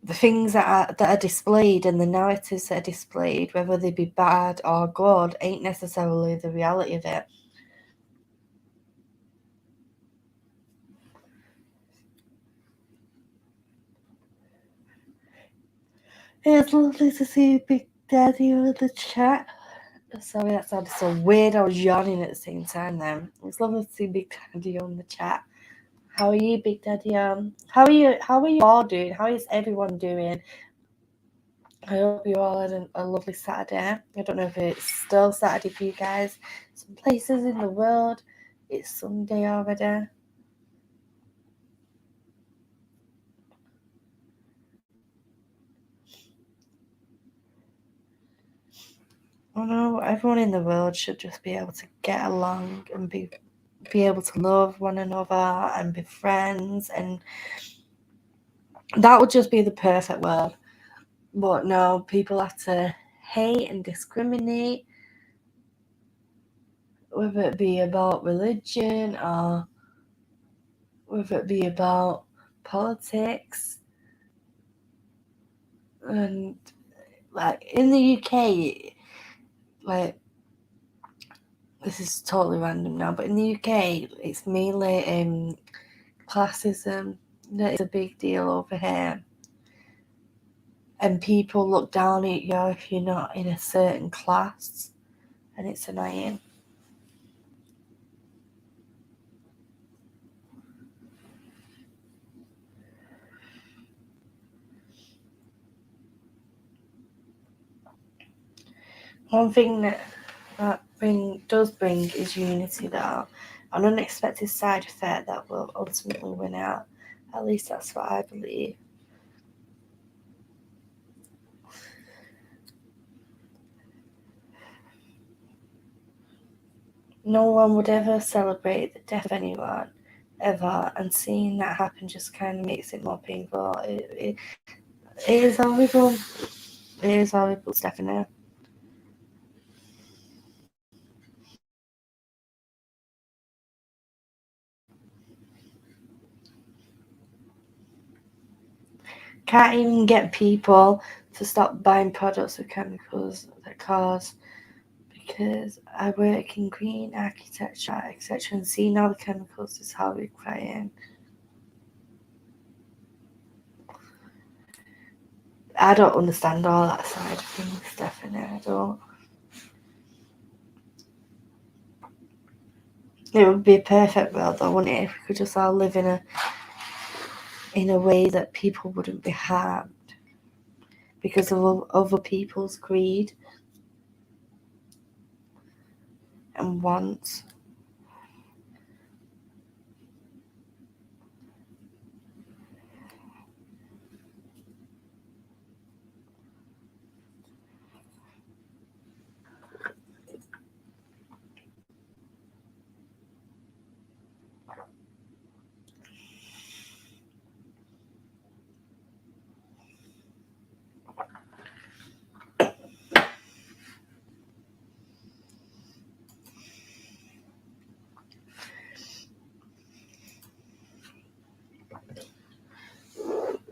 the things that are displayed and the narratives that are displayed, whether they be bad or good, ain't necessarily the reality of it. It's lovely to see big Daddy with the chat. Sorry, that sounded so weird. I was yawning at the same time then. It's lovely to see Big Daddy on the chat. How are you, Big Daddy? How are you all doing? How is everyone doing? I hope you all had a lovely Saturday. I don't know if it's still Saturday for you guys. Some places in the world, it's Sunday already. I know everyone in the world should just be able to get along and be able to love one another and be friends, and that would just be the perfect world. But no, people have to hate and discriminate, whether it be about religion or whether it be about politics. And like in the UK, like, this is totally random now, but in the UK it's mainly classism that is a big deal over here, and people look down at you if you're not in a certain class, and it's annoying. One thing that does bring is unity, though, an unexpected side effect that will ultimately win out. At least that's what I believe. No one would ever celebrate the death of anyone, ever, and seeing that happen just kind of makes it more painful. It is horrible. It is horrible, Stephanie. Can't even get people to stop buying products with chemicals that cause, because I work in green architecture, etc., and seeing all the chemicals is horrifying. I don't understand all that side of things, Stephanie. I don't. It would be a perfect world, though, wouldn't it, if we could just all live in a way that people wouldn't be harmed because of other people's greed and wants.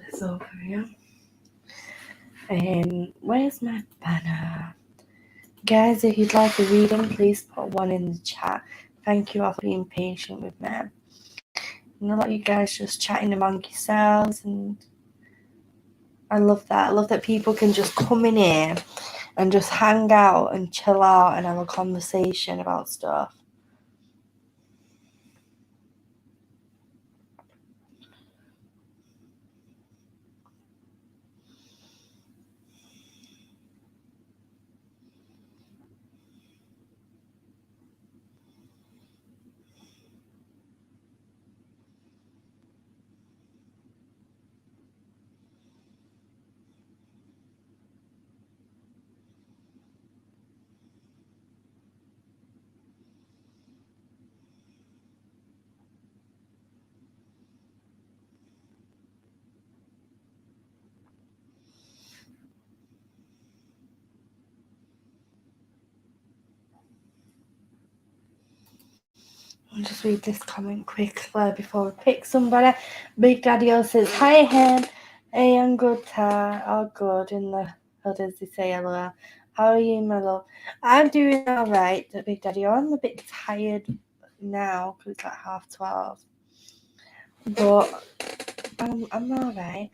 It's over here. Where's my banner? Guys, if you'd like a reading, please put one in the chat. Thank you all for being patient with me. And a lot of you guys just chatting among yourselves, and I love that. I love that people can just come in here and just hang out and chill out and have a conversation about stuff. I'll just read this comment quickly before we pick somebody. Big Daddy O says, "Hi, Hen. Hey, I'm good, Ta. All good in the, how does he say hello? How are you, my love?" I'm doing all right, Big Daddy O. I'm a bit tired now because it's like 12:30. But I'm all right.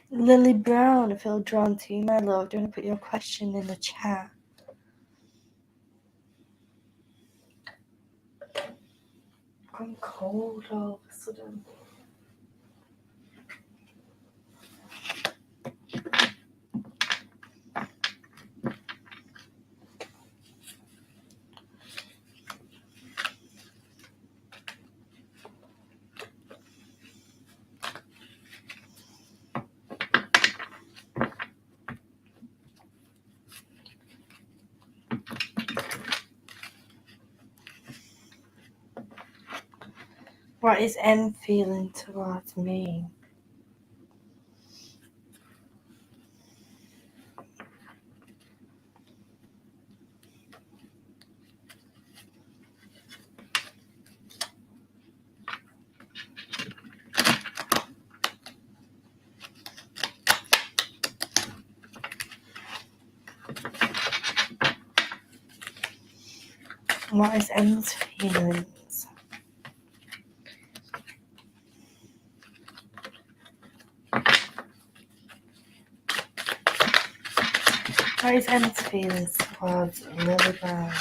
Lily Brown, I feel drawn to you, my love. Do you want to put your question in the chat? I'm cold all of a sudden. What is M feeling towards me? What is M's feelings? What is M's feelings towards Lily Brown?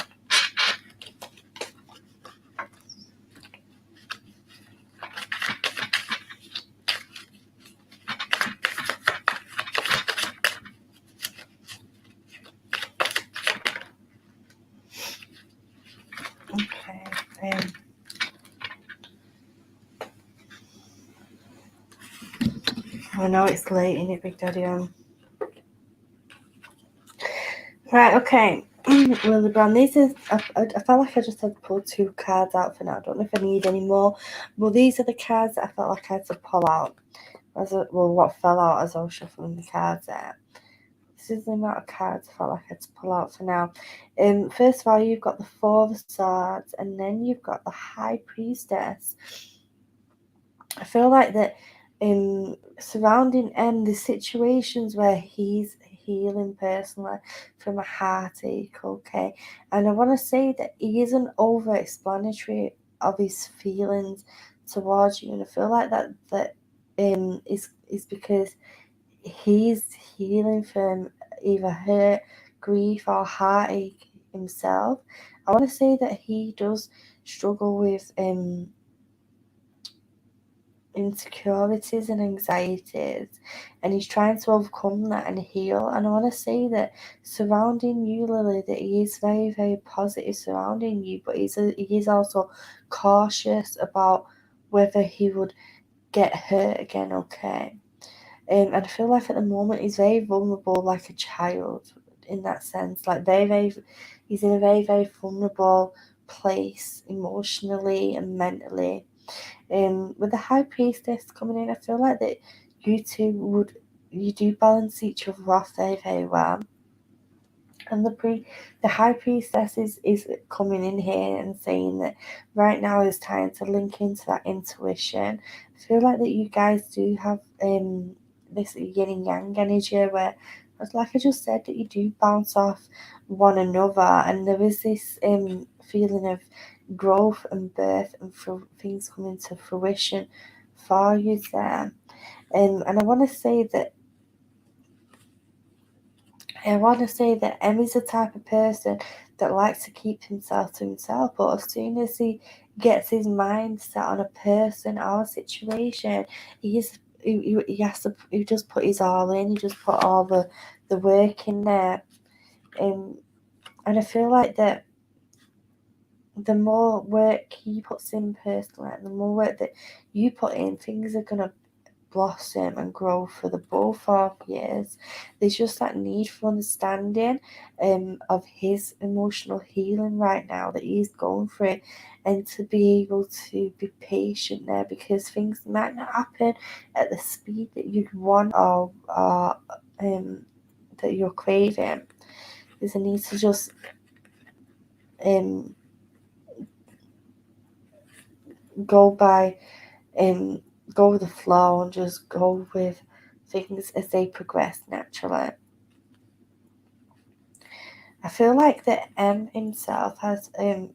Okay. I know it's late, isn't it, Big Daddy? Right, okay. Lily Brown, these is, I felt like I just had to pull 2 cards out for now. I don't know if I need any more, but these are the cards that I felt like I had to pull out. What fell out as I was shuffling the cards there. This is the amount of cards I felt like I had to pull out for now. First of all, you've got the 4 of Swords, and then you've got the High Priestess. I feel like that surrounding the situations where he's healing personally from a heartache, okay? And I want to say that he isn't over-explanatory of his feelings towards you, and I feel like that is because he's healing from either hurt, grief, or heartache himself. I want to say that he does struggle with insecurities and anxieties, and he's trying to overcome that and heal. And I want to say that surrounding you, Lily, that he is very, very positive surrounding you, but he is also cautious about whether he would get hurt again, okay? And I feel like at the moment he's very vulnerable, like a child in that sense. Like he's in a very, very vulnerable place emotionally and mentally. With the High Priestess coming in, I feel like that you do balance each other off very, very well. And the High Priestess is coming in here and saying that right now is time to link into that intuition. I feel like that you guys do have this yin and yang energy where, like I just said, that you do bounce off one another, and there is this feeling of growth and birth and things coming to fruition for you there. And I want to say that Emmy's the type of person that likes to keep himself to himself, but as soon as he gets his mind set on a person or a situation, he just put his all in. He just put all the work in there, and I feel like that the more work he puts in personally, and the more work that you put in, things are gonna blossom and grow for the both of years. There's just that need for understanding of his emotional healing right now that he's going through, and to be able to be patient there, because things might not happen at the speed that you'd want or that you're craving. There's a need to just go with the flow and just go with things as they progress naturally. I feel like that M himself has a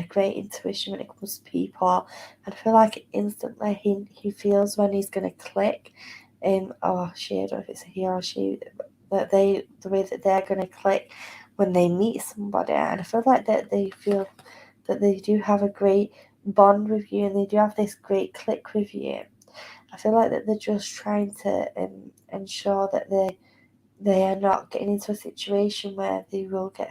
great intuition when it comes to people, and I feel like instantly he feels when he's going to click or she, I don't know if it's a he or she, that the way that they're going to click when they meet somebody. And I feel like that they feel that they do have a great bond with you and they do have this great click with you. I feel like that they're just trying to ensure that they are not getting into a situation where they will get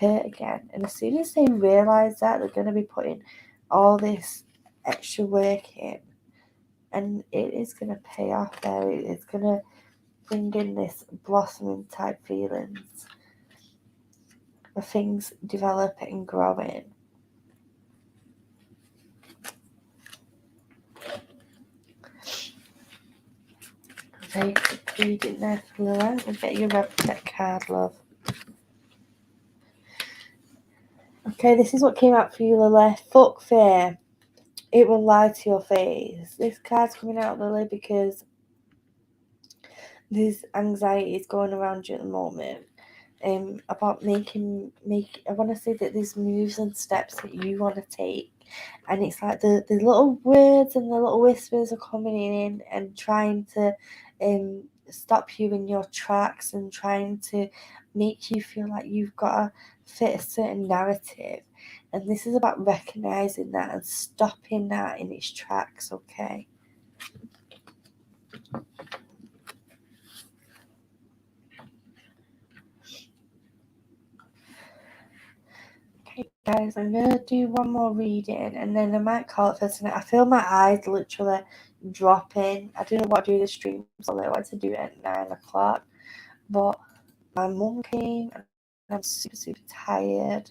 hurt again. And as soon as they realise that, they're going to be putting all this extra work in, and it is going to pay off there. It's going to bring in this blossoming type feelings of things developing and growing. Very quick reading there for Lila. We'll get your red deck card, love. Okay, this is what came out for you, Lily. Fuck fear. It will lie to your face. This card's coming out, Lily, because there's anxiety is going around you at the moment. About making I want to say that there's moves and steps that you want to take, and it's like the little words and the little whispers are coming in and trying to stop you in your tracks and trying to make you feel like you've got to fit a certain narrative. And this is about recognizing that and stopping that in its tracks. Okay. Okay, guys, I'm going to do one more reading and then I might call it for tonight. I feel my eyes literally dropping. I didn't want to do the stream, so I wanted to do it at 9 o'clock. But my mum came and I'm super, super tired.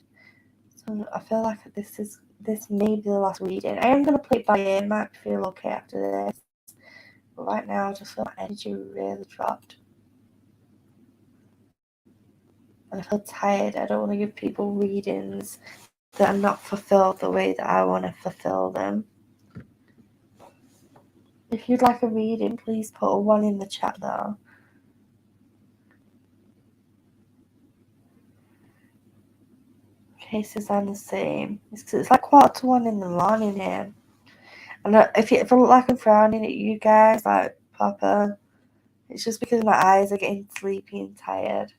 So I feel like this may be the last reading. I am going to play it by ear. Might feel okay after this. But right now, I just feel my energy really dropped. And I feel tired. I don't want to give people readings that are not fulfilled the way that I want to fulfill them. If you'd like a reading, please put a 1 in the chat though. Okay, Suzanne the same. It's like 1:15 in the morning here. And if I look like I'm frowning at you guys, like proper, it's just because my eyes are getting sleepy and tired.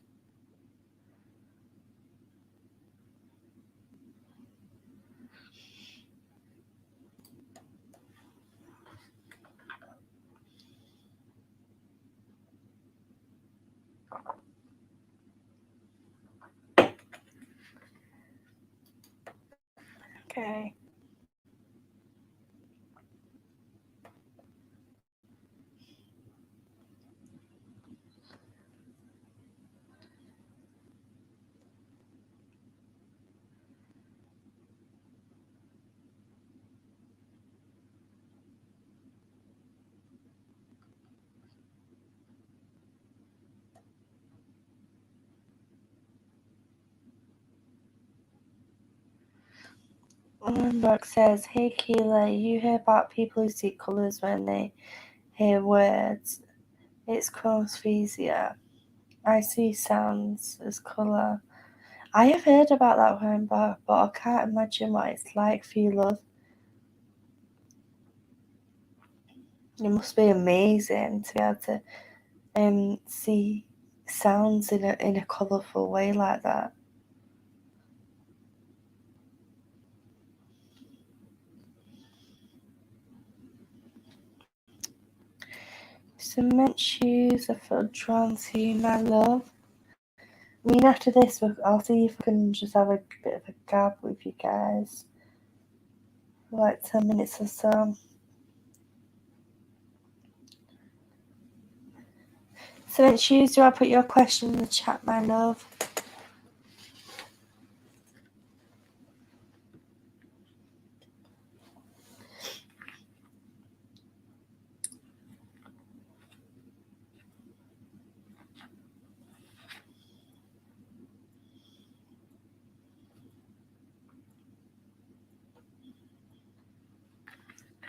Okay. Brooke says, "Hey Keeley, you hear about people who see colours when they hear words. It's chronesthesia. I see sounds as colour." I have heard about that one, but I can't imagine what it's like for you, love. It must be amazing to be able to see sounds in a colourful way like that. Cement shoes are for drawn to you, my love. I mean, after this, I'll see if I can just have a bit of a gab with you guys for like 10 minutes or so. Cement shoes, do I put your question in the chat, my love?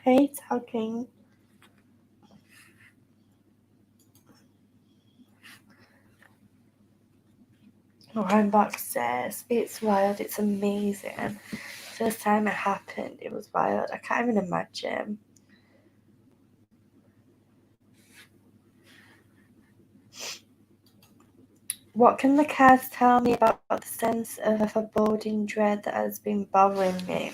Hey, talking. Rhinebeck says, "It's wild, it's amazing. First time it happened, it was wild. I can't even imagine." What can the cards tell me about the sense of a foreboding dread that has been bothering me?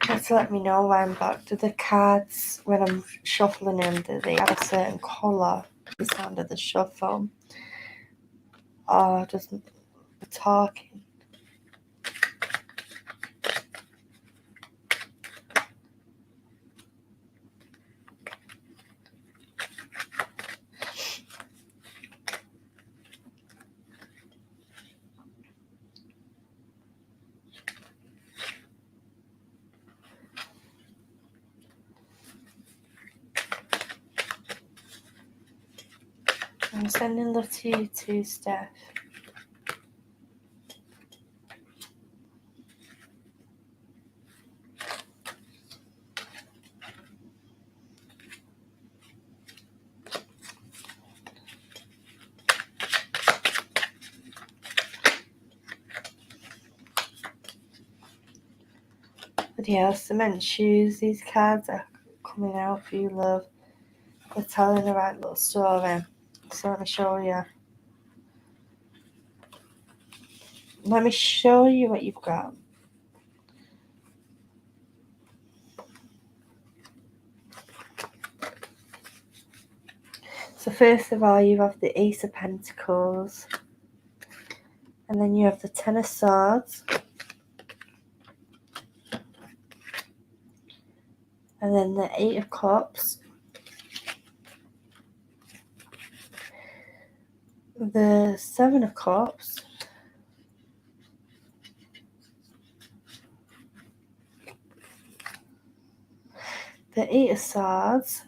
Just let me know when I'm back. Do the cards, when I'm shuffling them, do they have a certain colour? The sound of the shuffle? Or just talking? I'm sending love to you too, Steph. But yeah, cement shoes. These cards are coming out for you, love. They're telling the right little story. So let me show you. Let me show you what you've got. So first of all, you have the Ace of Pentacles. And then you have the Ten of Swords. And then the Eight of Cups. The Seven of Cups. The Eight of Swords.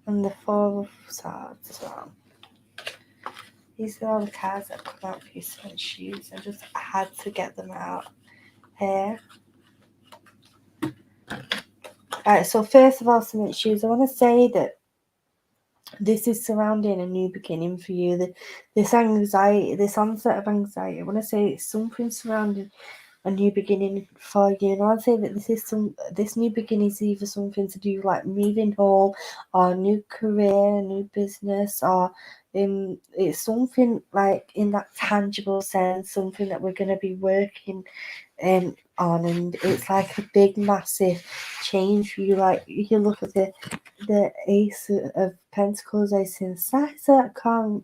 And the Four of Swords as well. These are all the cards that have come out for you, cement shoes. I just had to get them out here. Alright, so first of all, cement shoes, I want to say that this is surrounding a new beginning for you. This anxiety, this onset of anxiety, I want to say it's something surrounding a new beginning for you. And I want to say that this new beginning is either something to do like moving home, or a new career, new business, or it's something like in that tangible sense, something that we're going to be working on, and it's like a big massive change for you. Like you look at the Ace of Pentacles, Ace in size of that coin,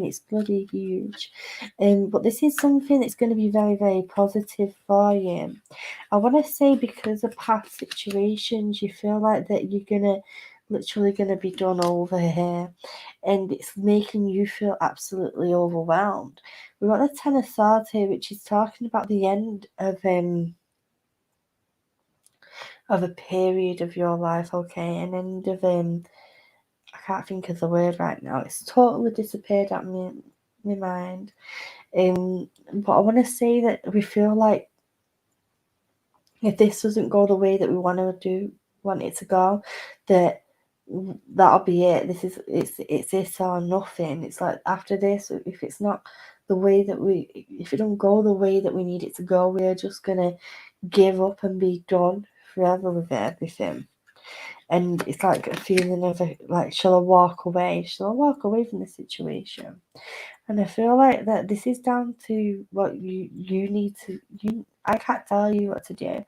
it's bloody huge. But this is something that's going to be very, very positive for you. I want to say because of past situations, you feel like that you're literally gonna be done over here, and it's making you feel absolutely overwhelmed. We've got the Ten of Swords here, which is talking about the end of a period of your life, okay, an end of I can't think of the word right now. It's totally disappeared at my mind. But I want to say that we feel like if this doesn't go the way that we want it to go, that'll be it. It's this or nothing. It's like after this, if it's not the way that if it don't go the way that we need it to go, we're just gonna give up and be done forever with everything. And it's like a feeling of like, shall I walk away? Shall I walk away from the situation? And I feel like that this is down to what you need to. I can't tell you what to do,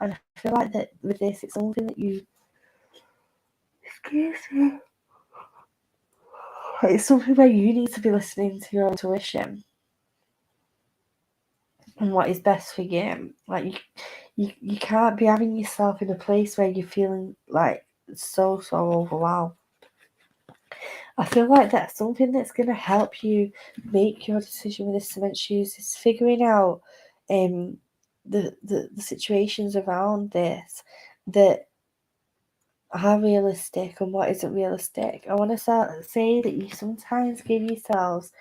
and I feel like that with this, it's something that you. Excuse me. It's something where you need to be listening to your intuition and what is best for you. Like you can't be having yourself in a place where you're feeling like so overwhelmed. I feel like that's something that's going to help you make your decision with the cement shoes, is figuring out the situations around this that are realistic and what isn't realistic. I want to say that you sometimes give yourselves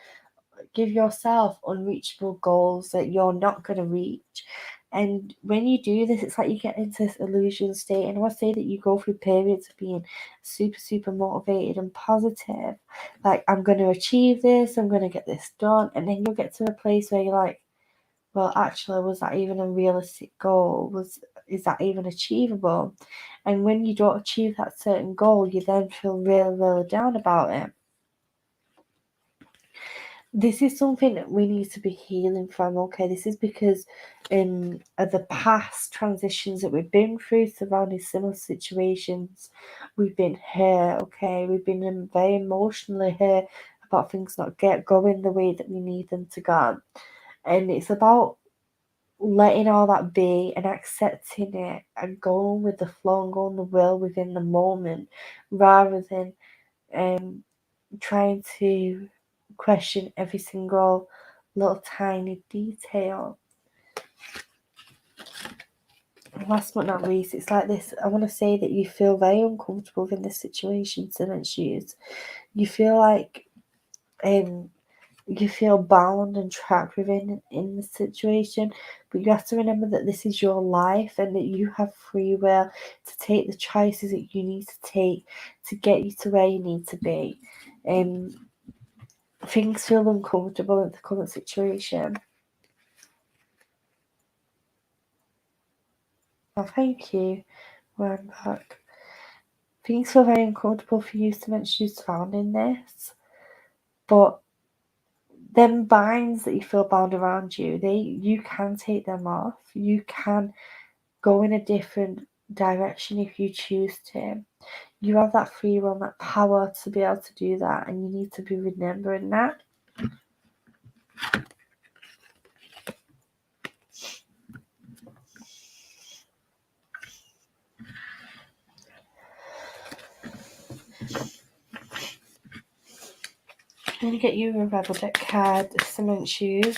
give yourself unreachable goals that you're not going to reach. And when you do this, it's like you get into this illusion state. And I would say that you go through periods of being super motivated and positive. Like, I'm going to achieve this, I'm going to get this done. And then you'll get to a place where you're like, well, actually, was that even a realistic goal? Is that even achievable? And when you don't achieve that certain goal, you then feel really down about it. This is something that we need to be healing from, okay? This is because of the past transitions that we've been through surrounding similar situations. We've been hurt, okay? We've been very emotionally hurt about things not going the way that we need them to go. And it's about letting all that be and accepting it and going with the flow and going the will within the moment, rather than trying to question every single little tiny detail. Last but not least, it's like this. I want to say that you feel very uncomfortable in this situation, Cement Shoes. You feel like you feel bound and trapped within in the situation, but you have to remember that this is your life and that you have free will to take the choices that you need to take to get you to where you need to be. Things feel uncomfortable in the current situation. Oh, thank you. We're back. Things feel very uncomfortable for you, Cement Shoes, surrounding this, but them binds that you feel bound around you, you can take them off. You can go in a different direction if you choose to. You have that free will and that power to be able to do that, and you need to be remembering that. I'm going to get you a Rebel Deck card, Cement Shoes.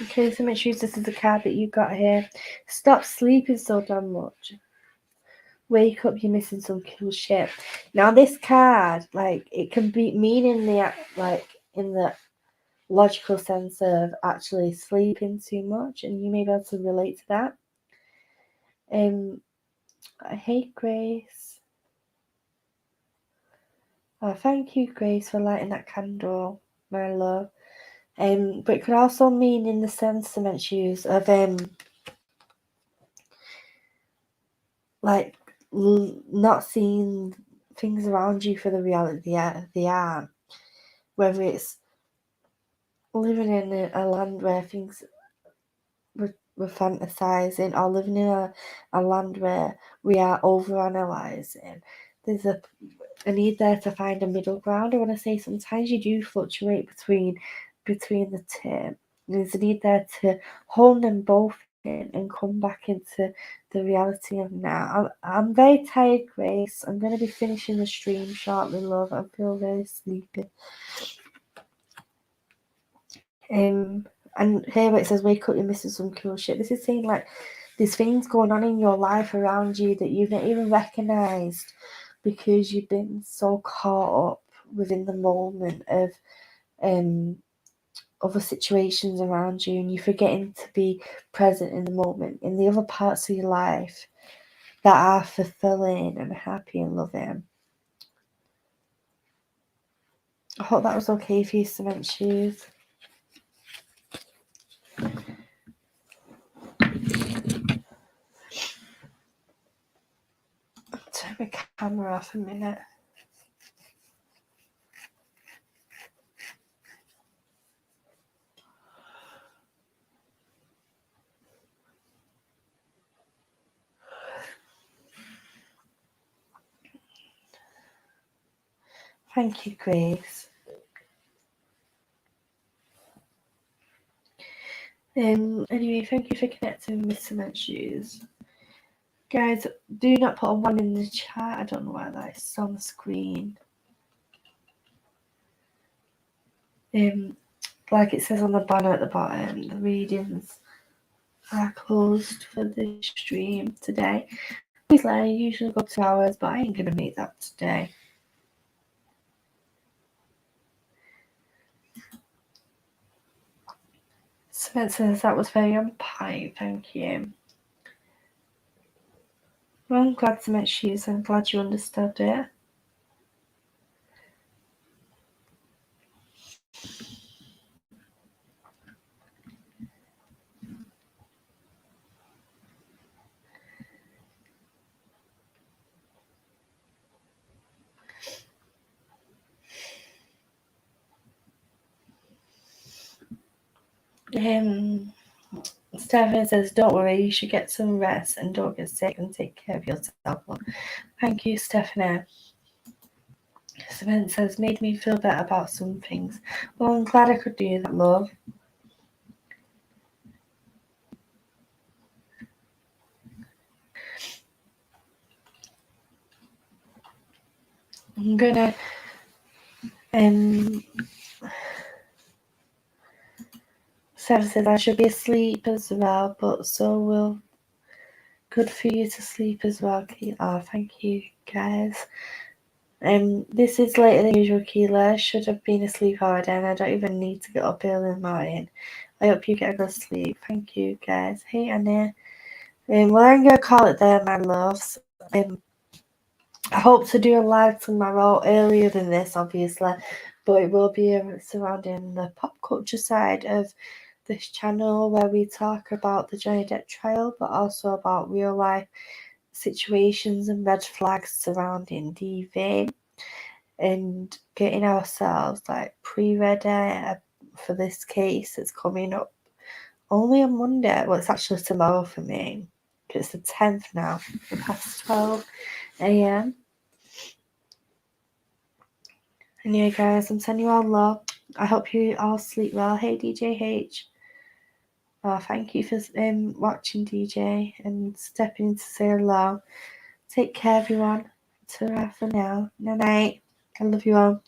Okay, Cement Shoes, this is the card that you got here. Stop sleeping so damn much. Wake up, you're missing some cool shit. Now this card, like, it can be mean in the logical sense of actually sleeping too much, and you may be able to relate to that. Hey Grace. Oh, thank you, Grace, for lighting that candle, my love. But it could also mean in the sense, Cement Shoes, of like not seeing things around you for the reality they are. Whether it's living in a land where things we're fantasizing, or living in a land where we are overanalyzing. There's a need there to find a middle ground. I want to say sometimes you do fluctuate between the two. There's a need there to hold them both in and come back into the reality of now. I'm very tired, Grace. I'm going to be finishing the stream shortly, love. I feel very sleepy. And here where it says, wake up, you're missing some cool shit. This is saying, like, there's things going on in your life around you that you've not even recognized because you've been so caught up within the moment of other situations around you, and you're forgetting to be present in the moment, in the other parts of your life that are fulfilling and happy and loving. I hope that was okay for you, Cement Shoes. Turn my camera off a minute. Thank you, Grace. Anyway, thank you for connecting with Cement Shoes. Guys, do not put a 1 in the chat. I don't know why that is on the screen. Like it says on the banner at the bottom, the readings are closed for this stream today. Obviously, I usually go 2 hours, but I ain't gonna make that today. Spencer says that was very on point, thank you. Well, I'm glad to meet you, so I'm glad you understood it. Stefan says, don't worry, you should get some rest and don't get sick and take care of yourself. Thank you, Stephanie. Spencer says, made me feel better about some things. Well, I'm glad I could do that, love. I'm gonna Sarah says I should be asleep as well, but so will. Good for you to sleep as well, Keela. Oh, thank you, guys. This is later than usual, Keela. Should have been asleep already, and I don't even need to get up early in the morning. I hope you get a good sleep. Thank you, guys. Hey, Anna. Well, I'm gonna call it there, my loves. I hope to do a live tomorrow, earlier than this, obviously, but it will be surrounding the pop culture side of this channel, where we talk about the Johnny Depp trial, but also about real life situations and red flags surrounding DV, and getting ourselves like pre-ready for this case that's coming up only on Monday. Well, it's actually tomorrow for me. It's the 10th now, past 12 a.m. Anyway, guys, I'm sending you all love. I hope you all sleep well. Hey, DJ H. Oh, thank you for watching, DJ, and stepping in to say hello. Take care, everyone. Ta-ra for now. Night night. I love you all.